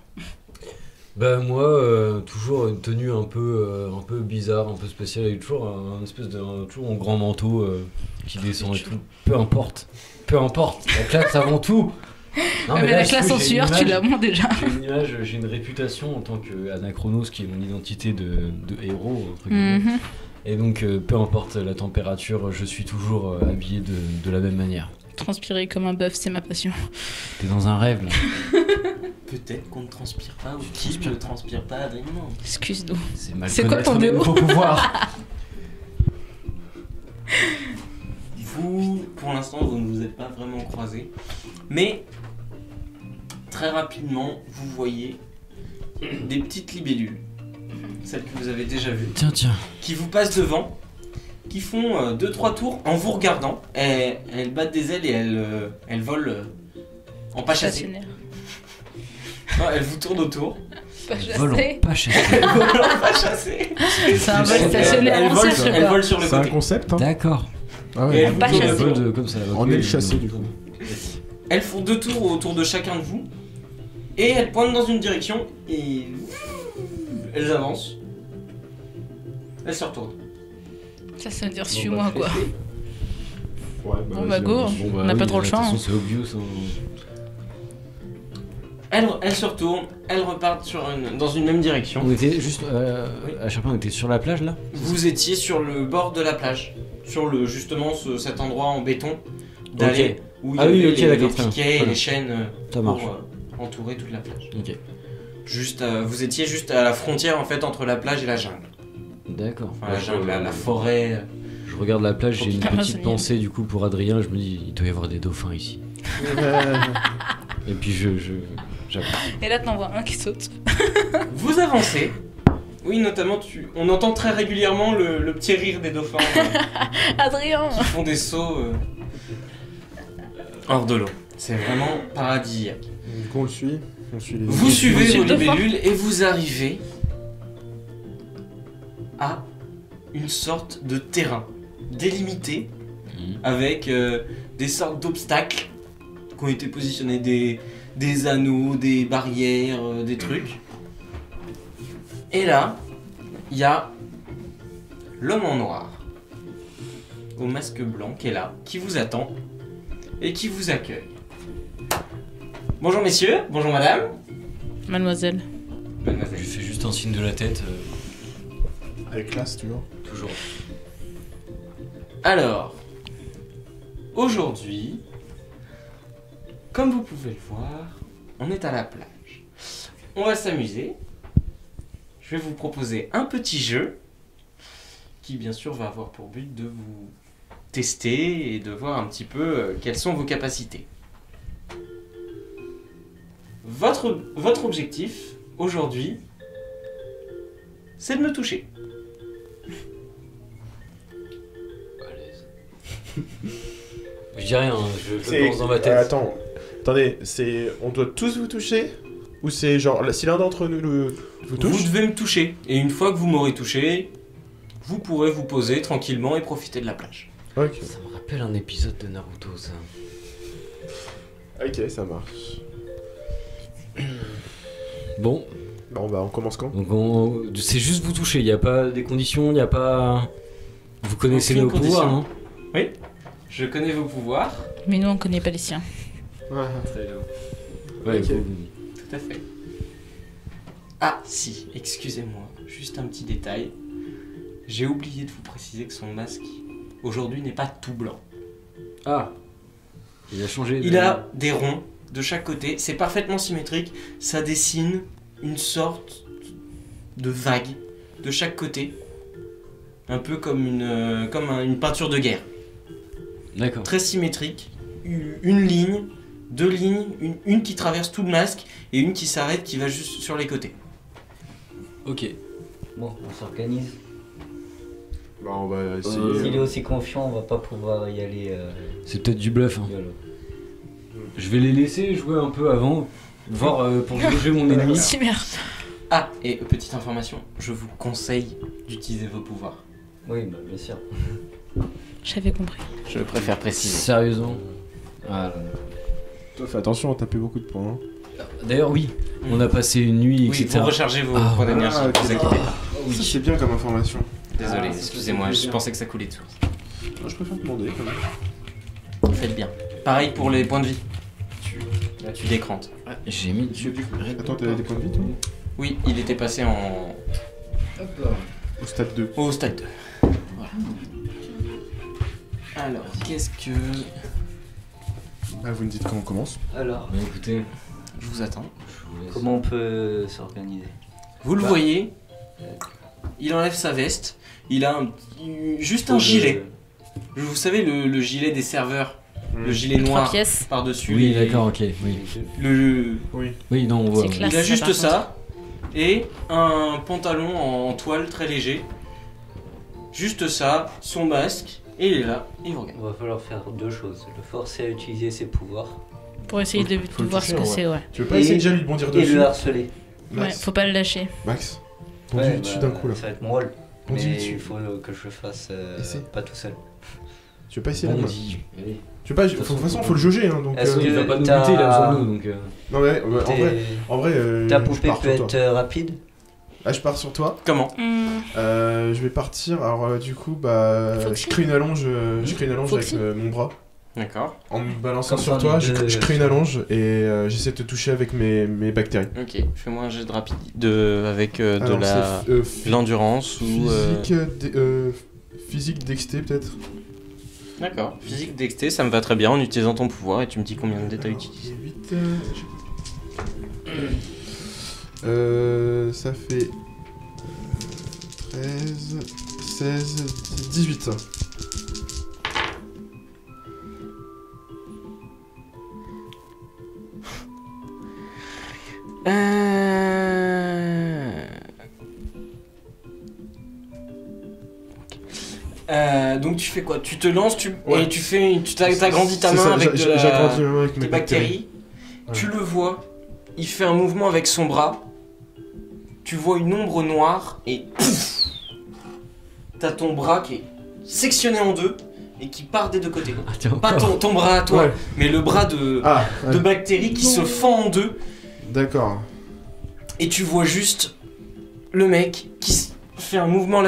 Bah moi, toujours une tenue un peu bizarre, un peu spéciale, avec toujours un espèce de toujours un grand manteau qui descend et tout. Peu importe, la classe avant tout. Non, mais là, la je classe trouve, en j'ai une sueur, tu image- l'as moins déjà. J'ai une image, j'ai une réputation en tant qu'Anachronos, qui est mon identité de héros, entre guillemets. Mhm. Et donc, peu importe la température, je suis toujours habillé de la même manière. Transpirer comme un bœuf, c'est ma passion. T'es dans un rêve, là. Peut-être qu'on ne transpire pas ou qu'il ne transpire pas à Dreamland. Excuse-nous. C'est mal C'est quoi connaître ton mes déo nouveaux pouvoirs. Vous, pour l'instant, vous ne vous êtes pas vraiment croisés. Mais, très rapidement, vous voyez des petites libellules. Celles que vous avez déjà vues. Tiens. Qui vous passent devant. Qui font 2-3 tours en vous regardant. Elles battent des ailes et elles volent en pas chassé. Stationnaire. Non, elles vous tournent autour. Pas Volant, chassé. pas chassé. Elles volent en pas chassé. C'est un vol stationnaire Elles en volent, cercle, elles quoi. volent sur le C'est un côté. concept, hein. D'accord. Ah Et ouais. elles vous Pas tournent chassé. autour. Comme ça. On ok. est le chassé du coup. Elles font 2 tours autour de chacun de vous. Et elles pointent dans une direction. Et elles avancent. Elles se retournent. Ça veut dire Bon, suis-moi, bah, quoi. Ouais, Bon, vas-y, bah, go. avance. On n'a pas trop le choix, De toute hein. façon, c'est obvious. Elles se retournent. Elles repartent dans une même direction. On était juste. Oui. À chaque fois, on était sur la plage, là. Vous étiez sur le bord de la plage. Sur justement cet endroit en béton. D'aller où il y Ah oui, avait ok, les d'accord, très piquets bien. et Très les bien. chaînes Ça pour marche. entourer toute la plage. Ok. Vous étiez juste à la frontière en fait entre la plage et la jungle. D'accord. Enfin, la jungle, la forêt. Je regarde la plage, j'ai une Ah, c'est petite mignon. pensée du coup pour Adrien. Je me dis, il doit y avoir des dauphins ici. Et puis j'apprends. Et là, t'en vois un qui saute. Vous avancez. Oui, notamment, on entend très régulièrement le petit rire des dauphins Adrien. qui font des sauts hors de l'eau. C'est vraiment paradisiaque. Du coup, on le suit. On suit les. Vous suivez suit vos le dauphin. libellules et vous arrivez à une sorte de terrain délimité avec des sortes d'obstacles qui ont été positionnés, des anneaux, des barrières, des trucs. Et là, il y a l'homme en noir, au masque blanc, qui est là, qui vous attend et qui vous accueille. Bonjour messieurs, bonjour madame. Mademoiselle. Je Mademoiselle. fais juste un signe de la tête. Avec classe, toujours. Toujours. Alors, aujourd'hui, comme vous pouvez le voir, on est à la plage. On va s'amuser. Je vais vous proposer un petit jeu qui, bien sûr, va avoir pour but de vous tester et de voir un petit peu quelles sont vos capacités. Votre objectif, aujourd'hui, c'est de me toucher. Je dis rien, je C'est- pense dans ma tête. Attends, Attendez, on doit tous vous toucher? Ou c'est genre, si l'un d'entre nous vous touche? Vous devez me toucher. Et une fois que vous m'aurez touché, vous pourrez vous poser tranquillement et profiter de la plage. Ok. Ça me rappelle un épisode de Naruto, ça. Ok, ça marche. Bon, Bon, bah on commence quand? donc c'est juste vous toucher, il n'y a pas des conditions, il n'y a pas... Vous connaissez Aucune nos pouvoirs, condition. non? Oui, je connais vos pouvoirs. Mais nous, on connaît pas les siens. Ouais. Très bien. Ouais, Ok. Tout à fait. Ah, si, excusez-moi, juste un petit détail. J'ai oublié de vous préciser que son masque, aujourd'hui, n'est pas tout blanc. Ah, il a changé. Il a des ronds de chaque côté, c'est parfaitement symétrique, ça dessine une sorte de vague de chaque côté. Un peu comme une peinture de guerre. D'accord. Très symétrique, une ligne, deux lignes, une qui traverse tout le masque et une qui s'arrête qui va juste sur les côtés. Ok. Bon, on s'organise. Bah on va S'il essayer. est aussi confiant, on va pas pouvoir y aller. C'est peut-être du bluff. Hein. YOLO. Je vais les laisser jouer un peu avant, voir pour juger mon ennemi. Si merde. Ah, et petite information, je vous conseille d'utiliser vos pouvoirs. Oui, bah, bien sûr. J'avais compris. Je préfère préciser. Sérieusement. Ah, Toi, fais attention à taper beaucoup de points. d'ailleurs, oui, on a passé une nuit, Oui, etc. vous rechargez vos Ah, points d'énergie, ah, ok, vous inquiétez pas. Ça, c'est bien comme information. Désolé, Ah, excusez-moi, c'est je pensais que ça coulait de source. Moi, je préfère demander quand même. Vous faites bien. Pareil pour les points de vie. Tu décrantes. J'ai mis Attends, t'as des points de vie, toi? Oui, il était passé Au stade 2. au stade 2. Voilà. Alors, qu'est-ce que... Ah, vous me dites quand on commence? Alors, Bah, écoutez, Je vous attends. je vous laisse. comment on peut s'organiser? Vous le voyez, il enlève sa veste, il a juste un gilet. Vous savez, le gilet des serveurs, le gilet 3 noir pièces. par-dessus. Oui, les- d'accord, ok. Oui, Oui. oui non, on voit. C'est clair. Il a Ça, juste par ça et un pantalon en toile très léger. Juste ça, son masque, et il est là, et il vous regarde. Il va falloir faire deux choses. Le forcer à utiliser ses pouvoirs Pour essayer de Faut le voir ce toucher, que ouais. c'est, ouais. Tu veux pas Et- essayer déjà de lui bondir et dessus? le harceler. Ouais, Max, faut pas le lâcher. Max, Ouais, bondis-lui dessus bah, d'un coup là. Ça va être mon rôle. Bondis-lui Mais dessus. il faut que je le fasse Essaie. pas tout seul. Tu veux pas essayer Bon, là on dit. Allez. Tu veux pas, de De toute toute façon, façon, faut le jauger hein, donc. Est-ce Il que va pas nous t'as- buter, il a besoin de nous, donc. Non, ouais, en vrai, Ta je poupée pars peut sur toi. être rapide. Ah, je pars sur toi. Comment? Je vais partir. Alors, du coup, bah. Foxy. Je crée une allonge, je crée une allonge Foxy. avec mon bras. D'accord. En me balançant Comme sur ça, toi, on je, est deux- je crée une allonge et j'essaie de te toucher avec mes bactéries. Ok, fais-moi un jet de avec de Alors, la... c'est, de l'endurance ou... physique dexté peut-être. D'accord. Physique dexté, ça me va très bien en utilisant ton pouvoir et tu me dis combien de dés t'as utilisé. 8. Ça fait 13, 16, 18. Donc tu fais quoi? Tu te lances Ouais. et tu t'agrandis ta C'est main ça, avec de j'agrandis ma main avec des mes bactéries. Ouais. Tu le vois, il fait un mouvement avec son bras. Tu vois une ombre noire et pouf, t'as ton bras qui est sectionné en deux et qui part des deux côtés. Ah, tiens, Pas encore. ton bras à toi, Ouais. mais le bras de Ah, ouais. bactéries qui se fend en deux. D'accord. Et tu vois juste le mec qui fait un mouvement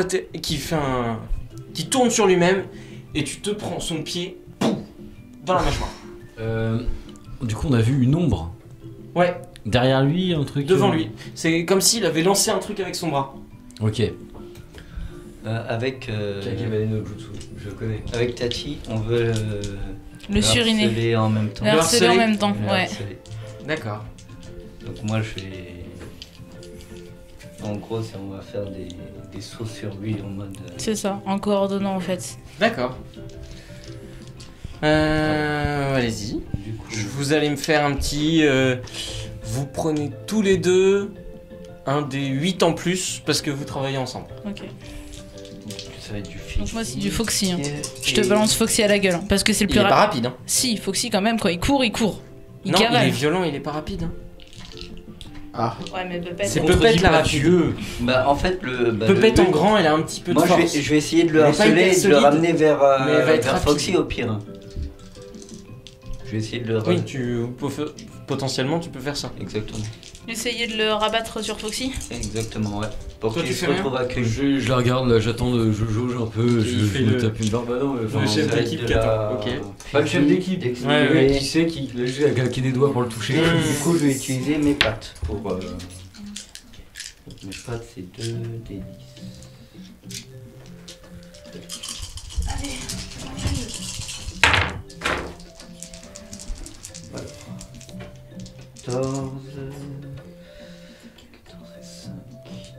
qui tourne sur lui-même et tu te prends son pied pouf, dans la mâchoire. Du coup, on a vu une ombre. Ouais, Derrière lui, un truc. devant lui. C'est comme s'il avait lancé un truc avec son bras. Ok. Avec Kakemane no Jutsu, je connais. avec Tati, on veut Le suriner. harceler en même temps. Le harceler en harceler. même temps, Le ouais. harceler. D'accord. Donc moi je vais... En gros, on va faire des sauts sur lui en mode... C'est ça, en coordonnant en fait. D'accord. Allez-y. Du coup, Vous allez me faire un petit... vous prenez tous les deux un des 8 en plus parce que vous travaillez ensemble. Ok. ça va être du physique. Donc moi, c'est du Foxy, hein. Et- Je te balance Foxy à la gueule, hein, parce que c'est le Il plus est pas rapide. rapide, hein. Si, Foxy quand même, quand il court, il court. Il Non, cavale. il est violent, il est pas rapide. Hein. Ah, Ouais, mais Pepette. C'est Pepette la rapide. Bah en fait le Pepette en grand, elle a un petit peu de moi force. je vais essayer de le Elle est pas harceler hyper et de le solide, ramener vers, mais elle va être vers rapide. Foxy au pire. Je vais essayer de le Oui, potentiellement tu peux faire ça. Exactement. Essayer de le rabattre sur Foxy. Exactement, ouais. Pour Toi, qu'il tu se fais retrouve accueilli. Je la regarde là, j'attends, je jauge un peu, Et il je fait me le- tape une barbe. Bah non, le enfin, chef ça va être d'équipe de qui attend. Ok. pas le chef d'équipe, d'excellent. Ouais, ouais. qui sait, qui a juste à claquer des doigts pour le toucher. Du coup, je vais utiliser mes pattes pour. Mes pattes, c'est 2 des 10. Allez. 14 et 5,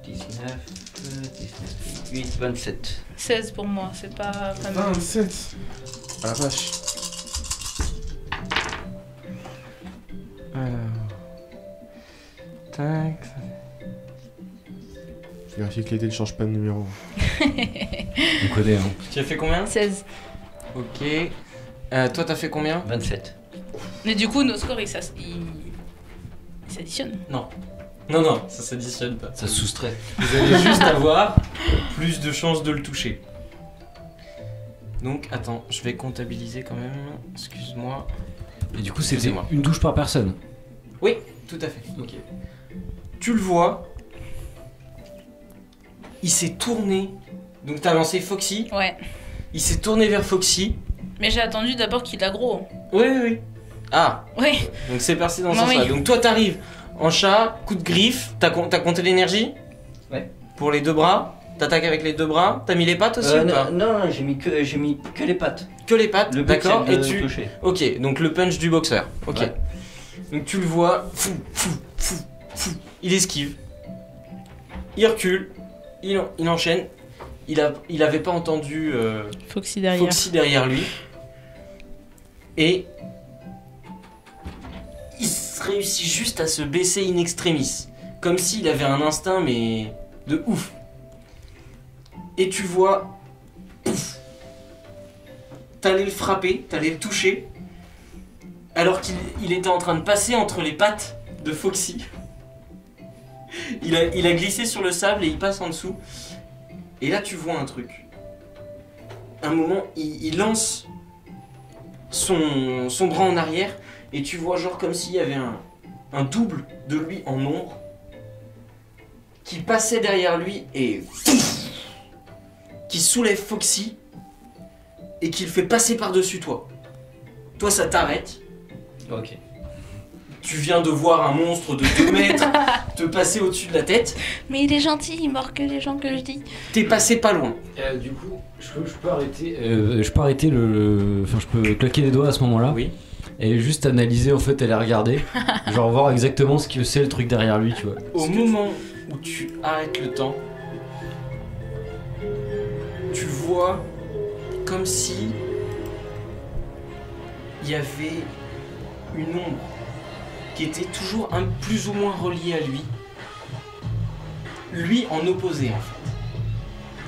19, 8, 27. 16 pour moi, c'est pas mal. 27. Ah la vache. Tac. Vérifier que l'été ne change pas de numéro. On connaît, hein. Tu as fait combien? 16. Ok. Toi t'as fait combien? 27. Mais du coup, nos scores, ils s'additionnent. Non. Non, ça s'additionne pas. Ça se soustrait. Vous allez juste avoir plus de chances de le toucher. Donc, attends, je vais comptabiliser quand même. Excuse-moi. Et du coup, c'était Excusez-moi. une touche par personne. Oui, tout à fait. Ok. Tu le vois. Il s'est tourné. Donc, t'as lancé Foxy. Ouais. Il s'est tourné vers Foxy. Mais j'ai attendu d'abord qu'il aggro. Oui. Ah, Oui. donc c'est parti dans ce Non, sens-là. oui. Donc, toi, t'arrives en chat, coup de griffe. T'as compté l'énergie? Ouais. Pour les deux bras. T'attaques avec les deux bras. T'as mis les pattes aussi ou pas? Non, j'ai mis que les pattes. Que les pattes, Le but, d'accord. c'est Et de tu. toucher. Ok, donc le punch du boxeur. Ok. Ouais. Donc tu le vois. Fou. Il esquive. Il recule. Il enchaîne. Il avait pas entendu Foxy derrière. Foxy derrière lui. Et. Il réussit juste à se baisser in extremis. Comme s'il avait un instinct, mais. de ouf. Et tu vois. Pouf. T'allais le frapper, t'allais le toucher. Alors qu'il était en train de passer entre les pattes de Foxy. Il a glissé sur le sable et il passe en dessous. Et là tu vois un truc. Un moment, il lance son bras en arrière et tu vois genre comme s'il y avait un double de lui en ombre qui passait derrière lui et qui soulève Foxy et qui le fait passer par-dessus toi. Toi ça t'arrête. Ok. Tu viens de voir un monstre de 2 mètres te passer au-dessus de la tête. Mais il est gentil, il mord que les gens que je dis. T'es passé pas loin. Du coup, je peux arrêter. Je peux arrêter Enfin, je peux claquer les doigts à ce moment-là. Oui. Et juste analyser, en fait, aller regarder. Genre voir exactement ce que c'est le truc derrière lui, tu vois. Au moment où tu arrêtes le temps, tu vois comme si il y avait une ombre qui était toujours plus ou moins reliée à lui. Lui en opposé en fait.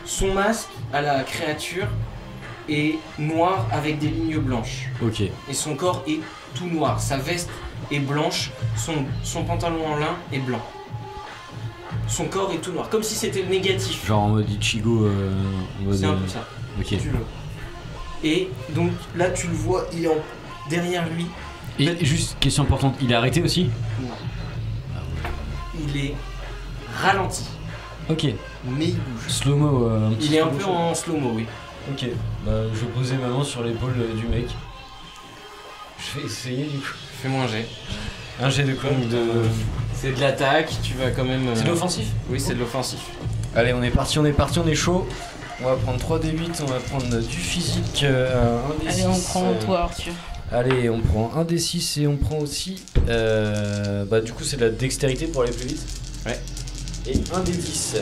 Son masque à la créature est noir avec des lignes blanches. Ok. Et son corps est tout noir. Sa veste est blanche, son pantalon en lin est blanc. Son corps est tout noir, comme si c'était le négatif. Genre en mode Ichigo. En mode, C'est un peu ça, Ok. si tu veux. Et donc là tu le vois, il est derrière lui. Et juste, question importante, il est arrêté aussi? Il est ralenti, Ok. mais il bouge. Slow-mo. Il est un peu en slow-mo, oui. Ok. Bah, je posais ma main sur l'épaule du mec. Je vais essayer du coup. Fais-moi un jet. Un jet de quoi? C'est de l'attaque, tu vas quand même... C'est de l'offensif? Oui, c'est de l'offensif. Allez, on est parti, on est chaud. On va prendre 3d8, on va prendre du physique, un d6. Allez, on prend toi, Arthur. Allez, on prend un d6 et on prend aussi... bah du coup c'est de la dextérité pour aller plus vite. Ouais. Et un d10.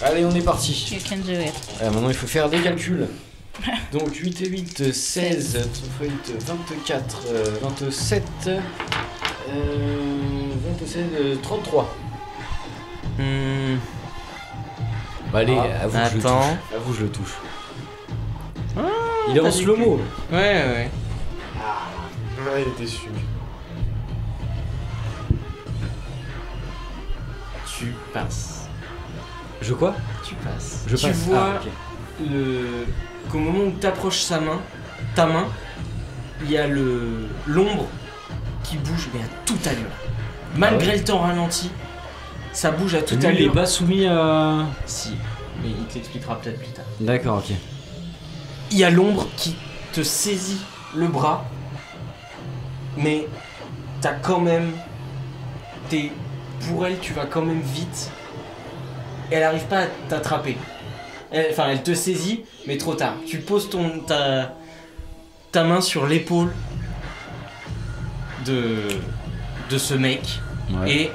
Allez, on est parti. You can do it. Maintenant il faut faire des calculs. Donc 8 et 8, 16, 3 8, 24, 27, 27, 33. Bah allez, à vous, je le touche. Attends. À vous je le touche. Il est en slow-mo. Ouais. Ah, il est déçu. Tu passes. Je quoi? Tu passes. Je tu passe. vois Ah, ok. qu'au moment où tu approches ta main, il y a l'ombre qui bouge, mais à toute allure. Malgré le temps ralenti, ça bouge à toute Lui, il est allure. pas soumis à. Si, mais il te l'expliquera peut-être plus tard. D'accord, ok. Il y a l'ombre qui te saisit le bras, mais t'as quand même. Pour elle, tu vas quand même vite. Elle arrive pas à t'attraper. Elle te saisit, mais trop tard. Tu poses ta main sur l'épaule de ce mec Ouais. et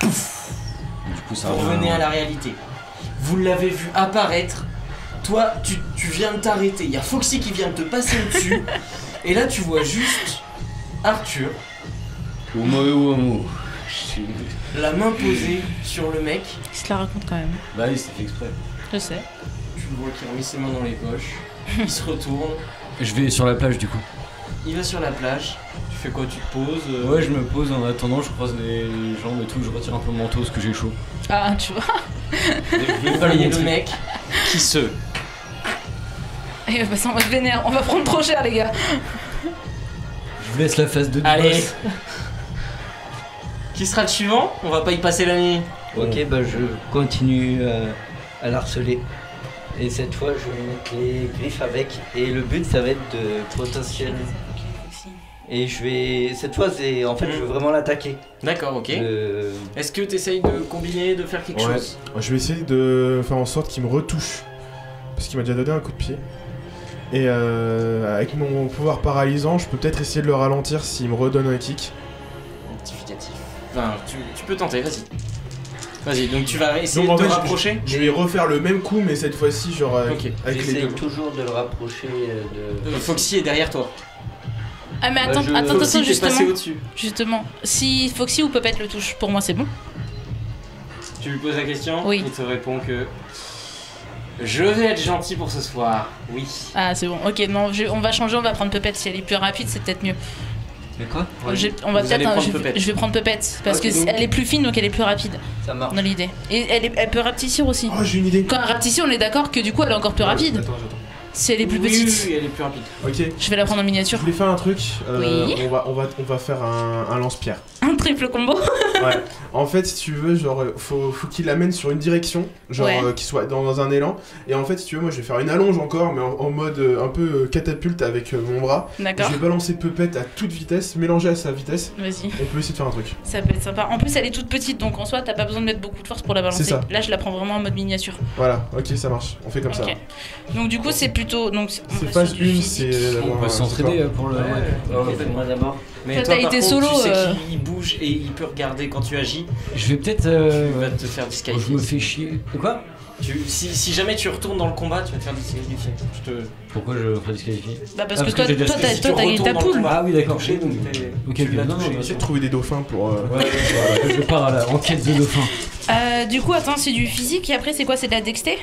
Du coup, ça vous revient. revenez à la réalité. Vous l'avez vu apparaître. Toi, tu viens de t'arrêter. Il y a Foxy qui vient de te passer au-dessus. Et là, tu vois juste Arthur, la main posée sur le mec. Il se la raconte quand même. Bah oui, c'est fait exprès. Je sais. Tu le vois qui a mis ses mains dans les poches. Il se retourne. Je vais sur la plage du coup. Il va sur la plage. Tu fais quoi? Tu te poses Ouais, je me pose en attendant, je croise les jambes et tout, je retire un peu le manteau parce que j'ai chaud. Ah, tu vois. Vous voyez le mec qui se... Il va passer en mode vénère. On va prendre trop cher, les gars. Je vous laisse la phase de Allez. boss. Qui sera le suivant? On va pas y passer la nuit. Ok, bah je continue à l'harceler. Et cette fois, je vais mettre les griffes avec. Et le but, ça va être de potentiel. Et je vais. Cette fois, c'est. En fait, je veux vraiment l'attaquer. D'accord, ok. Le- Est-ce que tu essayes de combiner, de faire quelque Ouais. chose? Je vais essayer de faire en sorte qu'il me retouche. Parce qu'il m'a déjà donné un coup de pied. Et avec mon pouvoir paralysant, je peux peut-être essayer de le ralentir s'il me redonne un kick. Rectificatif. Enfin, tu peux tenter, vas-y. Vas-y, donc tu vas essayer Donc, en de te fait, rapprocher. Je vais refaire le même coup, mais cette fois-ci, genre Ok. avec les J'essaye deux. toujours de le rapprocher de. Foxy est derrière toi. Ah, mais attends, je- attends, Foxy t'es justement. passé au-dessus. Justement. Si Foxy ou Puppet le touche, pour moi, c'est bon. Tu lui poses la question, Oui. il te répond que je vais être gentil pour ce soir. Oui. Ah, c'est bon. Ok, non, on va changer, on va prendre Puppet. Si elle est plus rapide, c'est peut-être mieux. Mais quoi? On va Vous allez peut-être. prendre Puppet. Je vais prendre Puppet. Parce Ok, que donc- elle est plus fine, donc elle est plus rapide Ça marche. dans l'idée. Et elle peut rapetissir aussi. Oh, j'ai une idée. Quand elle rapetissit, on est d'accord que du coup, elle est encore plus rapide. Attends. Si elle est plus Oui, petite. oui, elle est plus rapide. Ok. Je vais la prendre en Je miniature. voulais faire un truc. Oui. On va faire un lance-pierre. Un triple combo. Ouais. En fait, si tu veux, genre, faut qu'il l'amène sur une direction, genre, Ouais. qu'il soit dans un élan. Et en fait, si tu veux, moi, je vais faire une allonge encore, mais en mode un peu catapulte avec mon bras. D'accord. Je vais balancer Puppet à toute vitesse, mélanger à sa vitesse. Vas-y. On peut essayer de faire un truc. Ça peut être sympa. En plus, elle est toute petite, donc en soi, t'as pas besoin de mettre beaucoup de force pour la balancer. C'est ça. Là, je la prends vraiment en mode miniature. Voilà, ok, ça marche. On fait comme ça. Ok. Donc du coup, c'est plutôt. Donc, on C'est va phase sur du 1, physique. c'est On d'avoir peut un s'entraider support. pour le. Ok, fais-moi d'abord. Mais Toi, toi, t'as par été contre, solo, tu sais qu'il bouge et il peut regarder quand tu agis. Je vais peut-être. Tu vas te faire Je disqualifier. me fais chier. De quoi? Si jamais tu retournes dans le combat, tu vas te faire disqualifier. Pourquoi je me ferais disqualifier? Bah, parce Ah, que parce que j'ai déjà toi, fait- Si t'as tu ta retournes dans le poule. combat, Ah oui, d'accord. touché, donc Ok, tu l'as non, non, touché. bah, Essaye de trouver des dauphins pour. Ouais, je pars à la enquête de dauphin. Du coup, attends, c'est du physique et après, c'est quoi? C'est de la dexté?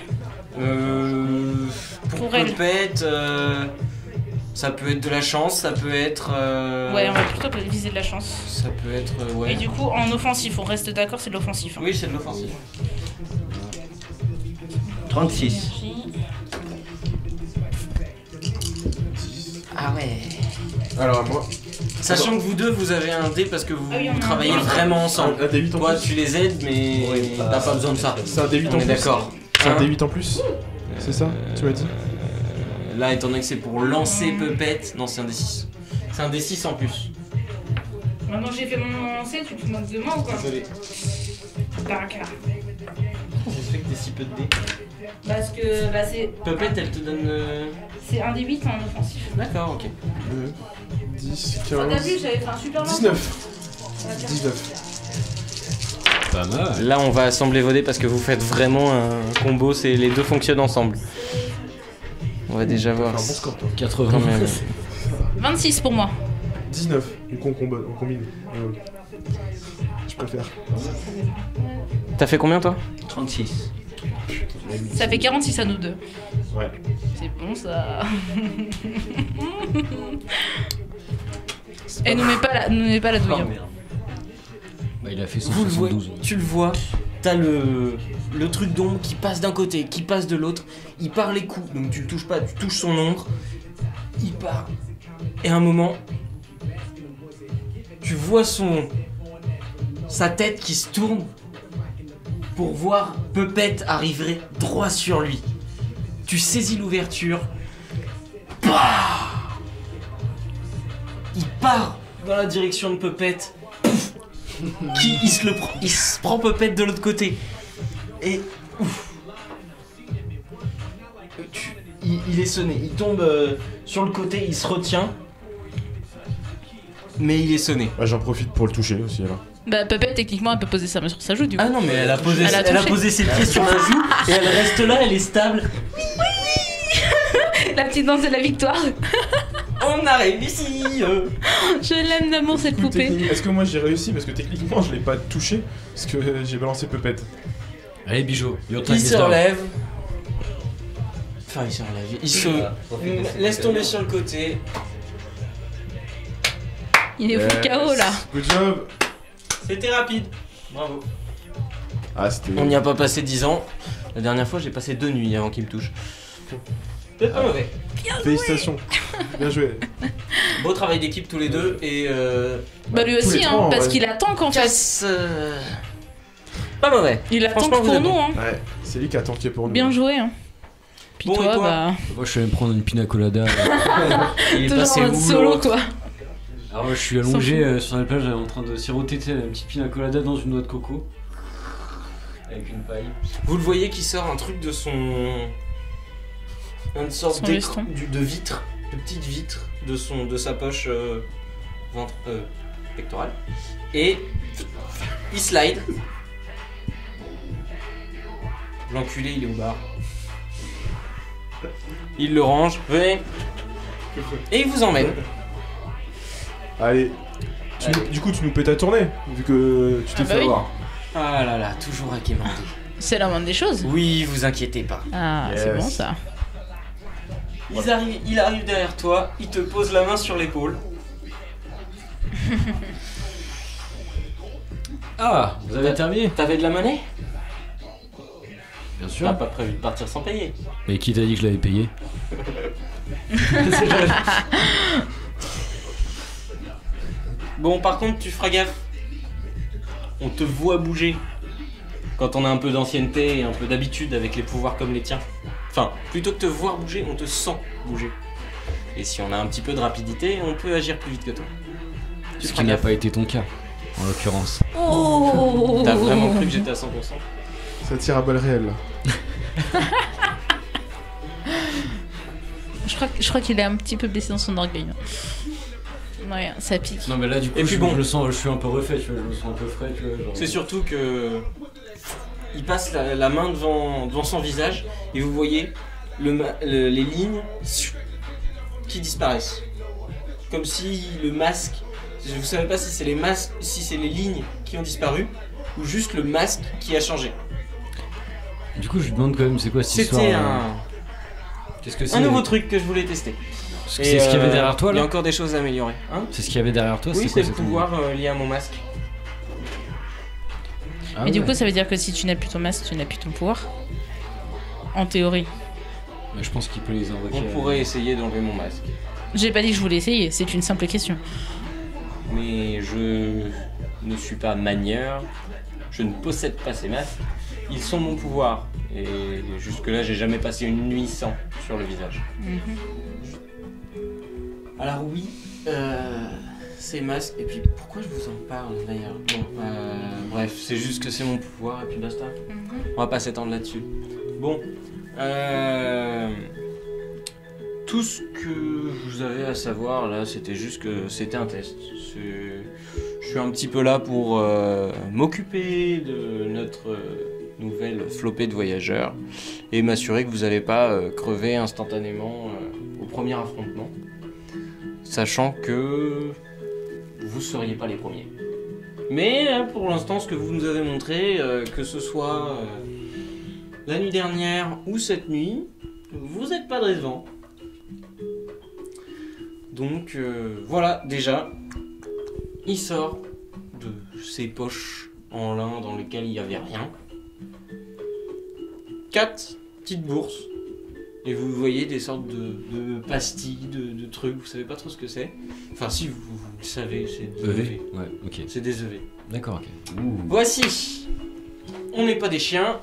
Pour Pour elle. Puppet, ça peut être de la chance, ça peut être. Ouais, on va plutôt viser de la chance. Ça peut être. Ouais. Et du coup, en offensif, on reste d'accord, c'est de l'offensif. Hein. Oui, c'est de l'offensif. 36. Ah ouais. Alors, moi, Sachant que vous deux, vous avez un dé parce que vous Ah oui, on a un travaillez dé. vraiment ensemble. un D8 en Toi, plus. tu les aides, mais Oui, t'as pas besoin de ça. C'est un D8 en On plus. est d'accord. C'est un Hein D8 en plus. C'est ça, tu m'as dit? Là, étant donné que c'est pour lancer Puppet, non, c'est un D6. C'est un D6 en plus. Maintenant, j'ai fait mon lancer, tu te moques de moi ou quoi? Désolé. D'accord. J'ai fait que t'es si peu de dés. Parce que bah, Puppet, elle te donne. c'est un des 8 en offensif. D'accord, ok. 10, Oh, t'as 15, vu, j'avais fait un super lancer. 19. 19. Pas mal. Là, on va assembler vos dés parce que vous faites vraiment un combo, c'est les deux fonctionnent ensemble. On va déjà C'est un voir. bon score, toi. 80. Quand même. 26 pour moi. 19. Du coup, on combine. Je préfère. T'as fait combien toi? 36. Ça fait 46 à nous deux. Ouais. C'est bon ça. Et nous mets pas la douille. Oh, hein. merde. Bah, il a fait Vous le voyez, 172. tu le vois, t'as le truc d'ombre qui passe d'un côté, qui passe de l'autre, il part les coups, donc tu le touches pas, tu touches son ombre, il part, et à un moment, tu vois sa tête qui se tourne pour voir Puppet arriver droit sur lui. Tu saisis l'ouverture, il part dans la direction de Puppet. Il se prend Puppet de l'autre côté. Et il est sonné. Il tombe sur le côté, il se retient. Mais il est sonné. Bah, j'en profite pour le toucher aussi alors. Bah, Puppet, techniquement, elle peut poser sa main sur sa joue, du coup. Ah non, mais elle a posé, Elle a elle a touché. posé ses pieds sur la joue et elle reste là, elle est stable. La petite danse de la victoire. On a réussi. Je l'aime d'amour, cette poupée. Est-ce que moi j'ai réussi? Parce que techniquement je l'ai pas touché. Parce que j'ai balancé Puppet. Allez, Bijou, your time Il is se down. relève. Enfin, il se relève. Il se laisse tomber sur le côté. Il est full KO, là. Good job. C'était rapide. Bravo. Ah, c'était. On n'y a pas passé 10 ans. La dernière fois, j'ai passé 2 nuits avant qu'il me touche. C'est pas mauvais. Félicitations. Bien joué. Beau travail d'équipe tous les deux et Bah, lui tous aussi, les hein, trois, parce ouais. qu'il attend qu'en fait. casse. Pas mauvais. Il attend Franchement, que vous pour êtes nous, bon. hein. Ouais, c'est lui qui a tanké pour nous. Bien joué, hein. Puis Bon, et toi, toi bah. Moi, je suis allé me prendre une pina colada. Il est Toujours passé en mode où solo, l'autre quoi. Alors, moi, je suis allongé sur la plage en train de siroter une petite pina colada dans une noix de coco. Avec une paille. Vous le voyez qui sort un truc de son. Une sorte Son d'écran, veston. de vitre, de petite vitre de sa poche ventre, pectorale. Et il slide. L'enculé, il est au bar. Il le range, venez. Et il vous emmène. Allez. Du coup, tu nous paies ta tournée, vu que tu t'es Ah bah fait oui. avoir. Ah là là, toujours à quémander. C'est la moindre des choses. Oui, vous inquiétez pas. Ah, Yes. c'est bon, ça. Il arrive derrière toi, il te pose la main sur l'épaule. Ah, vous avez terminé? T'avais de la monnaie? Bien Tu sûr. n'as pas prévu de partir sans payer. Mais qui t'a dit que je l'avais payé? Bon, par contre, tu feras gaffe. On te voit bouger. Quand on a un peu d'ancienneté et un peu d'habitude avec les pouvoirs comme les tiens. Enfin, plutôt que te voir bouger, on te sent bouger. Et si on a un petit peu de rapidité, on peut agir plus vite que toi. Tu Ce feras qui n'a gaffe. pas été ton cas, en l'occurrence. Oh T'as vraiment cru que j'étais à 100%? Ça tire à balles réelles. là. Je crois qu'il est un petit peu blessé dans son orgueil. Ouais, ça pique. Non, mais là, du coup, Et puis bon. je le sens, je suis un peu refait, tu vois, je me sens un peu frais, tu vois. Genre... C'est surtout que il passe la main devant son visage et vous voyez les lignes qui disparaissent. Comme si le masque, vous savez pas si c'est les masques, si c'est les lignes qui ont disparu ou juste le masque qui a changé. Du coup, je lui demande quand même, c'est quoi cette histoire C'était Qu'est-ce que c'est un nouveau truc que je voulais tester. C'est ce qu'il y avait derrière toi, Il y a là? encore des choses à améliorer. Hein? C'est ce qu'il y avait derrière toi? Oui, quoi c'est le cette pouvoir lié à mon masque. Ah Et du ouais. coup, ça veut dire que si tu n'as plus ton masque, tu n'as plus ton pouvoir. En théorie. Mais je pense qu'il peut les invoquer. On pourrait essayer d'enlever mon masque. J'ai pas dit que je voulais essayer, c'est une simple question. Mais je ne suis pas manieur, je ne possède pas ces masques, ils sont mon pouvoir. Et jusque-là, j'ai jamais passé une nuit sans sur le visage. Alors oui, ces masques, et puis pourquoi je vous en parle d'ailleurs? Bon, bref, c'est juste que c'est mon pouvoir et puis basta. On va pas s'étendre là-dessus. Bon, tout ce que vous avez à savoir là, c'était juste que c'était un test. Je suis un petit peu là pour m'occuper de notre nouvelle flopée de voyageurs et m'assurer que vous n'allez pas crever instantanément au premier affrontement, sachant que vous ne seriez pas les premiers. Mais pour l'instant, ce que vous nous avez montré, que ce soit la nuit dernière ou cette nuit, vous n'êtes pas décevant. Donc voilà, déjà, il sort de ses poches en lin dans lesquelles il n'y avait rien. 4 petites bourses. Et vous voyez des sortes de pastilles, de trucs, vous savez pas trop ce que c'est. Enfin si, vous le savez, c'est des EV. Ouais, ok. C'est des EV. D'accord, ok. Ouh. Voici. On n'est pas des chiens.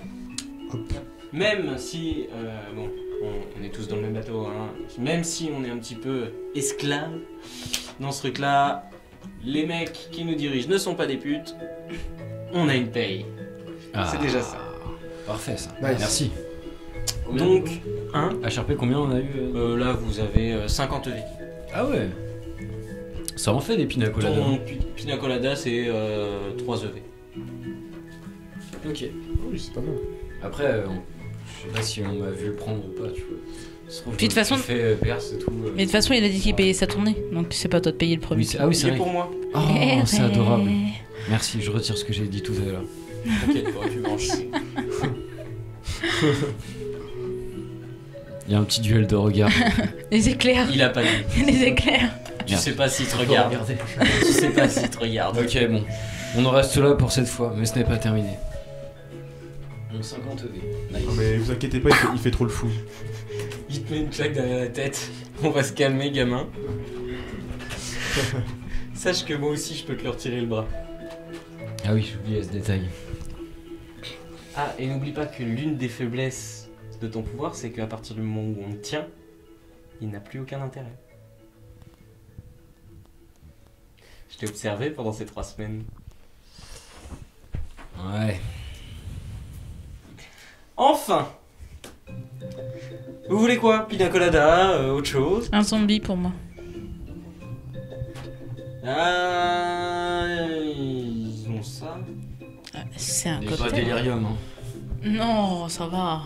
Hop. Même si, bon, on est tous dans le même bateau, hein. Même si on est un petit peu esclaves dans ce truc-là, les mecs qui nous dirigent ne sont pas des putes. On a une paye. C'est déjà ça. Parfait ça. Nice. Merci. Donc, hein, HRP, combien on a eu là vous avez 50 EV. Ah ouais. Ça en fait des pina coladas. Ton pina colada c'est 3 EV. Ok. Oui, c'est pas mal. Après, je sais pas si on m'a vu le prendre ou pas, tu vois. Ça se trouve, Puis de toute façon- j'ai fait perse et tout. Mais de toute façon, il a dit qu'il payait sa tournée, donc c'est pas toi de payer le premier. Ah oui, c'est C'est vrai. pour moi. Oh, c'est adorable. Merci, je retire ce que j'ai dit tout à l'heure. T'inquiète, t'aurais pu m'enchaîner. Il y a un petit duel de regard. Les éclairs, Il a pas dit. les éclairs. Tu Merde. sais pas s'il te regarde. Tu sais pas s'il te regarde. Ok, bon. On en reste là pour cette fois, mais ce n'est pas terminé. Mon 50 EV. Non, mais vous inquiétez pas, il fait trop le fou. Il te met une claque derrière la tête. On va se calmer, gamin. Sache que moi aussi, je peux te le retirer le bras. Ah oui, j'oubliais ce détail. Ah, et n'oublie pas que l'une des faiblesses de ton pouvoir, c'est qu'à partir du moment où on le tient, il n'a plus aucun intérêt. Je t'ai observé pendant ces 3 semaines. Ouais. Enfin! Vous voulez quoi? Pina colada, autre chose? Un zombie pour moi. Ah, ils ont ça. Ah, c'est un Il n'est pas cocktail. délirium, hein. Non, ça va.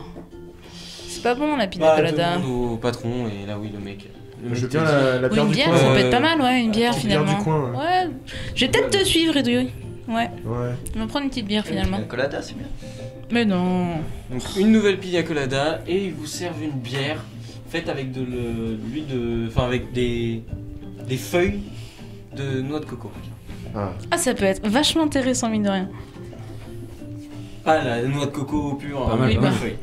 C'est pas bon la pina Bah, colada. demande au patron et là oui le mec. Le Je veux mec bien te dit- la Ou bière une du bière, coin. ça peut être pas mal, ouais, une bière Une bière finalement. du coin, Ouais. Je vais peut-être te suivre, Edoui. Ouais, Ouais. on va prendre une petite bière finalement. Pina colada, c'est bien. Mais non. Donc une nouvelle pina colada et ils vous servent une bière faite avec de l'huile de, enfin avec des feuilles de noix de coco. Ah. Ah, ça peut être vachement intéressant, mine de rien. Pas la noix de coco pure, Pas mal, mais pas des mal. feuilles.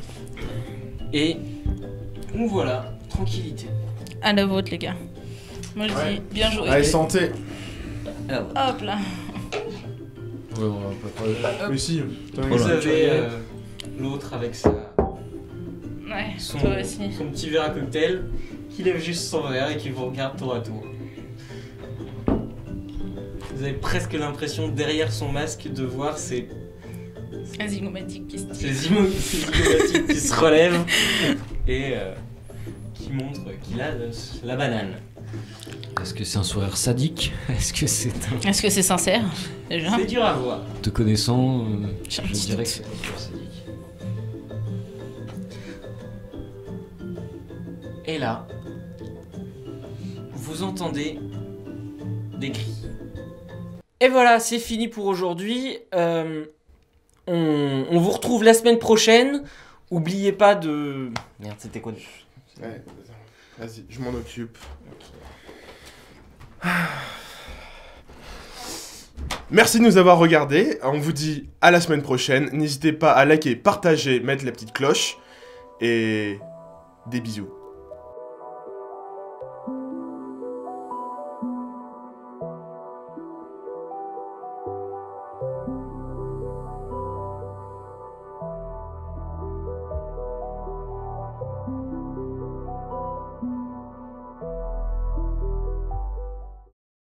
Et donc voilà, tranquillité. À la vôtre, les gars. Moi, je Ouais. dis bien joué. Allez, santé. Hop là. Ouais, on va pas parler. Mais si. Putain, Vous Voilà. avez l'autre avec Ouais, son toi aussi. petit verre à cocktail qui lève juste son verre et qui vous regarde tour à tour. Vous avez presque l'impression derrière son masque de voir ces Un zygomatique qui se tire. ces zygomatiques qui se relèvent et qui montrent qu'il a la banane. Est-ce que c'est un sourire sadique? Est-ce que c'est un... Est-ce que c'est sincère déjà? C'est dur à voir. Te connaissant, J'ai un je petit dirais doute. que c'est un sourire sadique. Et là, vous entendez des cris. Et voilà, c'est fini pour aujourd'hui. On vous retrouve la semaine prochaine. Oubliez pas de... Merde, c'était quoi déjà? Ouais, vas-y, je m'en occupe. Merci de nous avoir regardés. On vous dit à la semaine prochaine. N'hésitez pas à liker, partager, mettre la petite cloche. Et des bisous.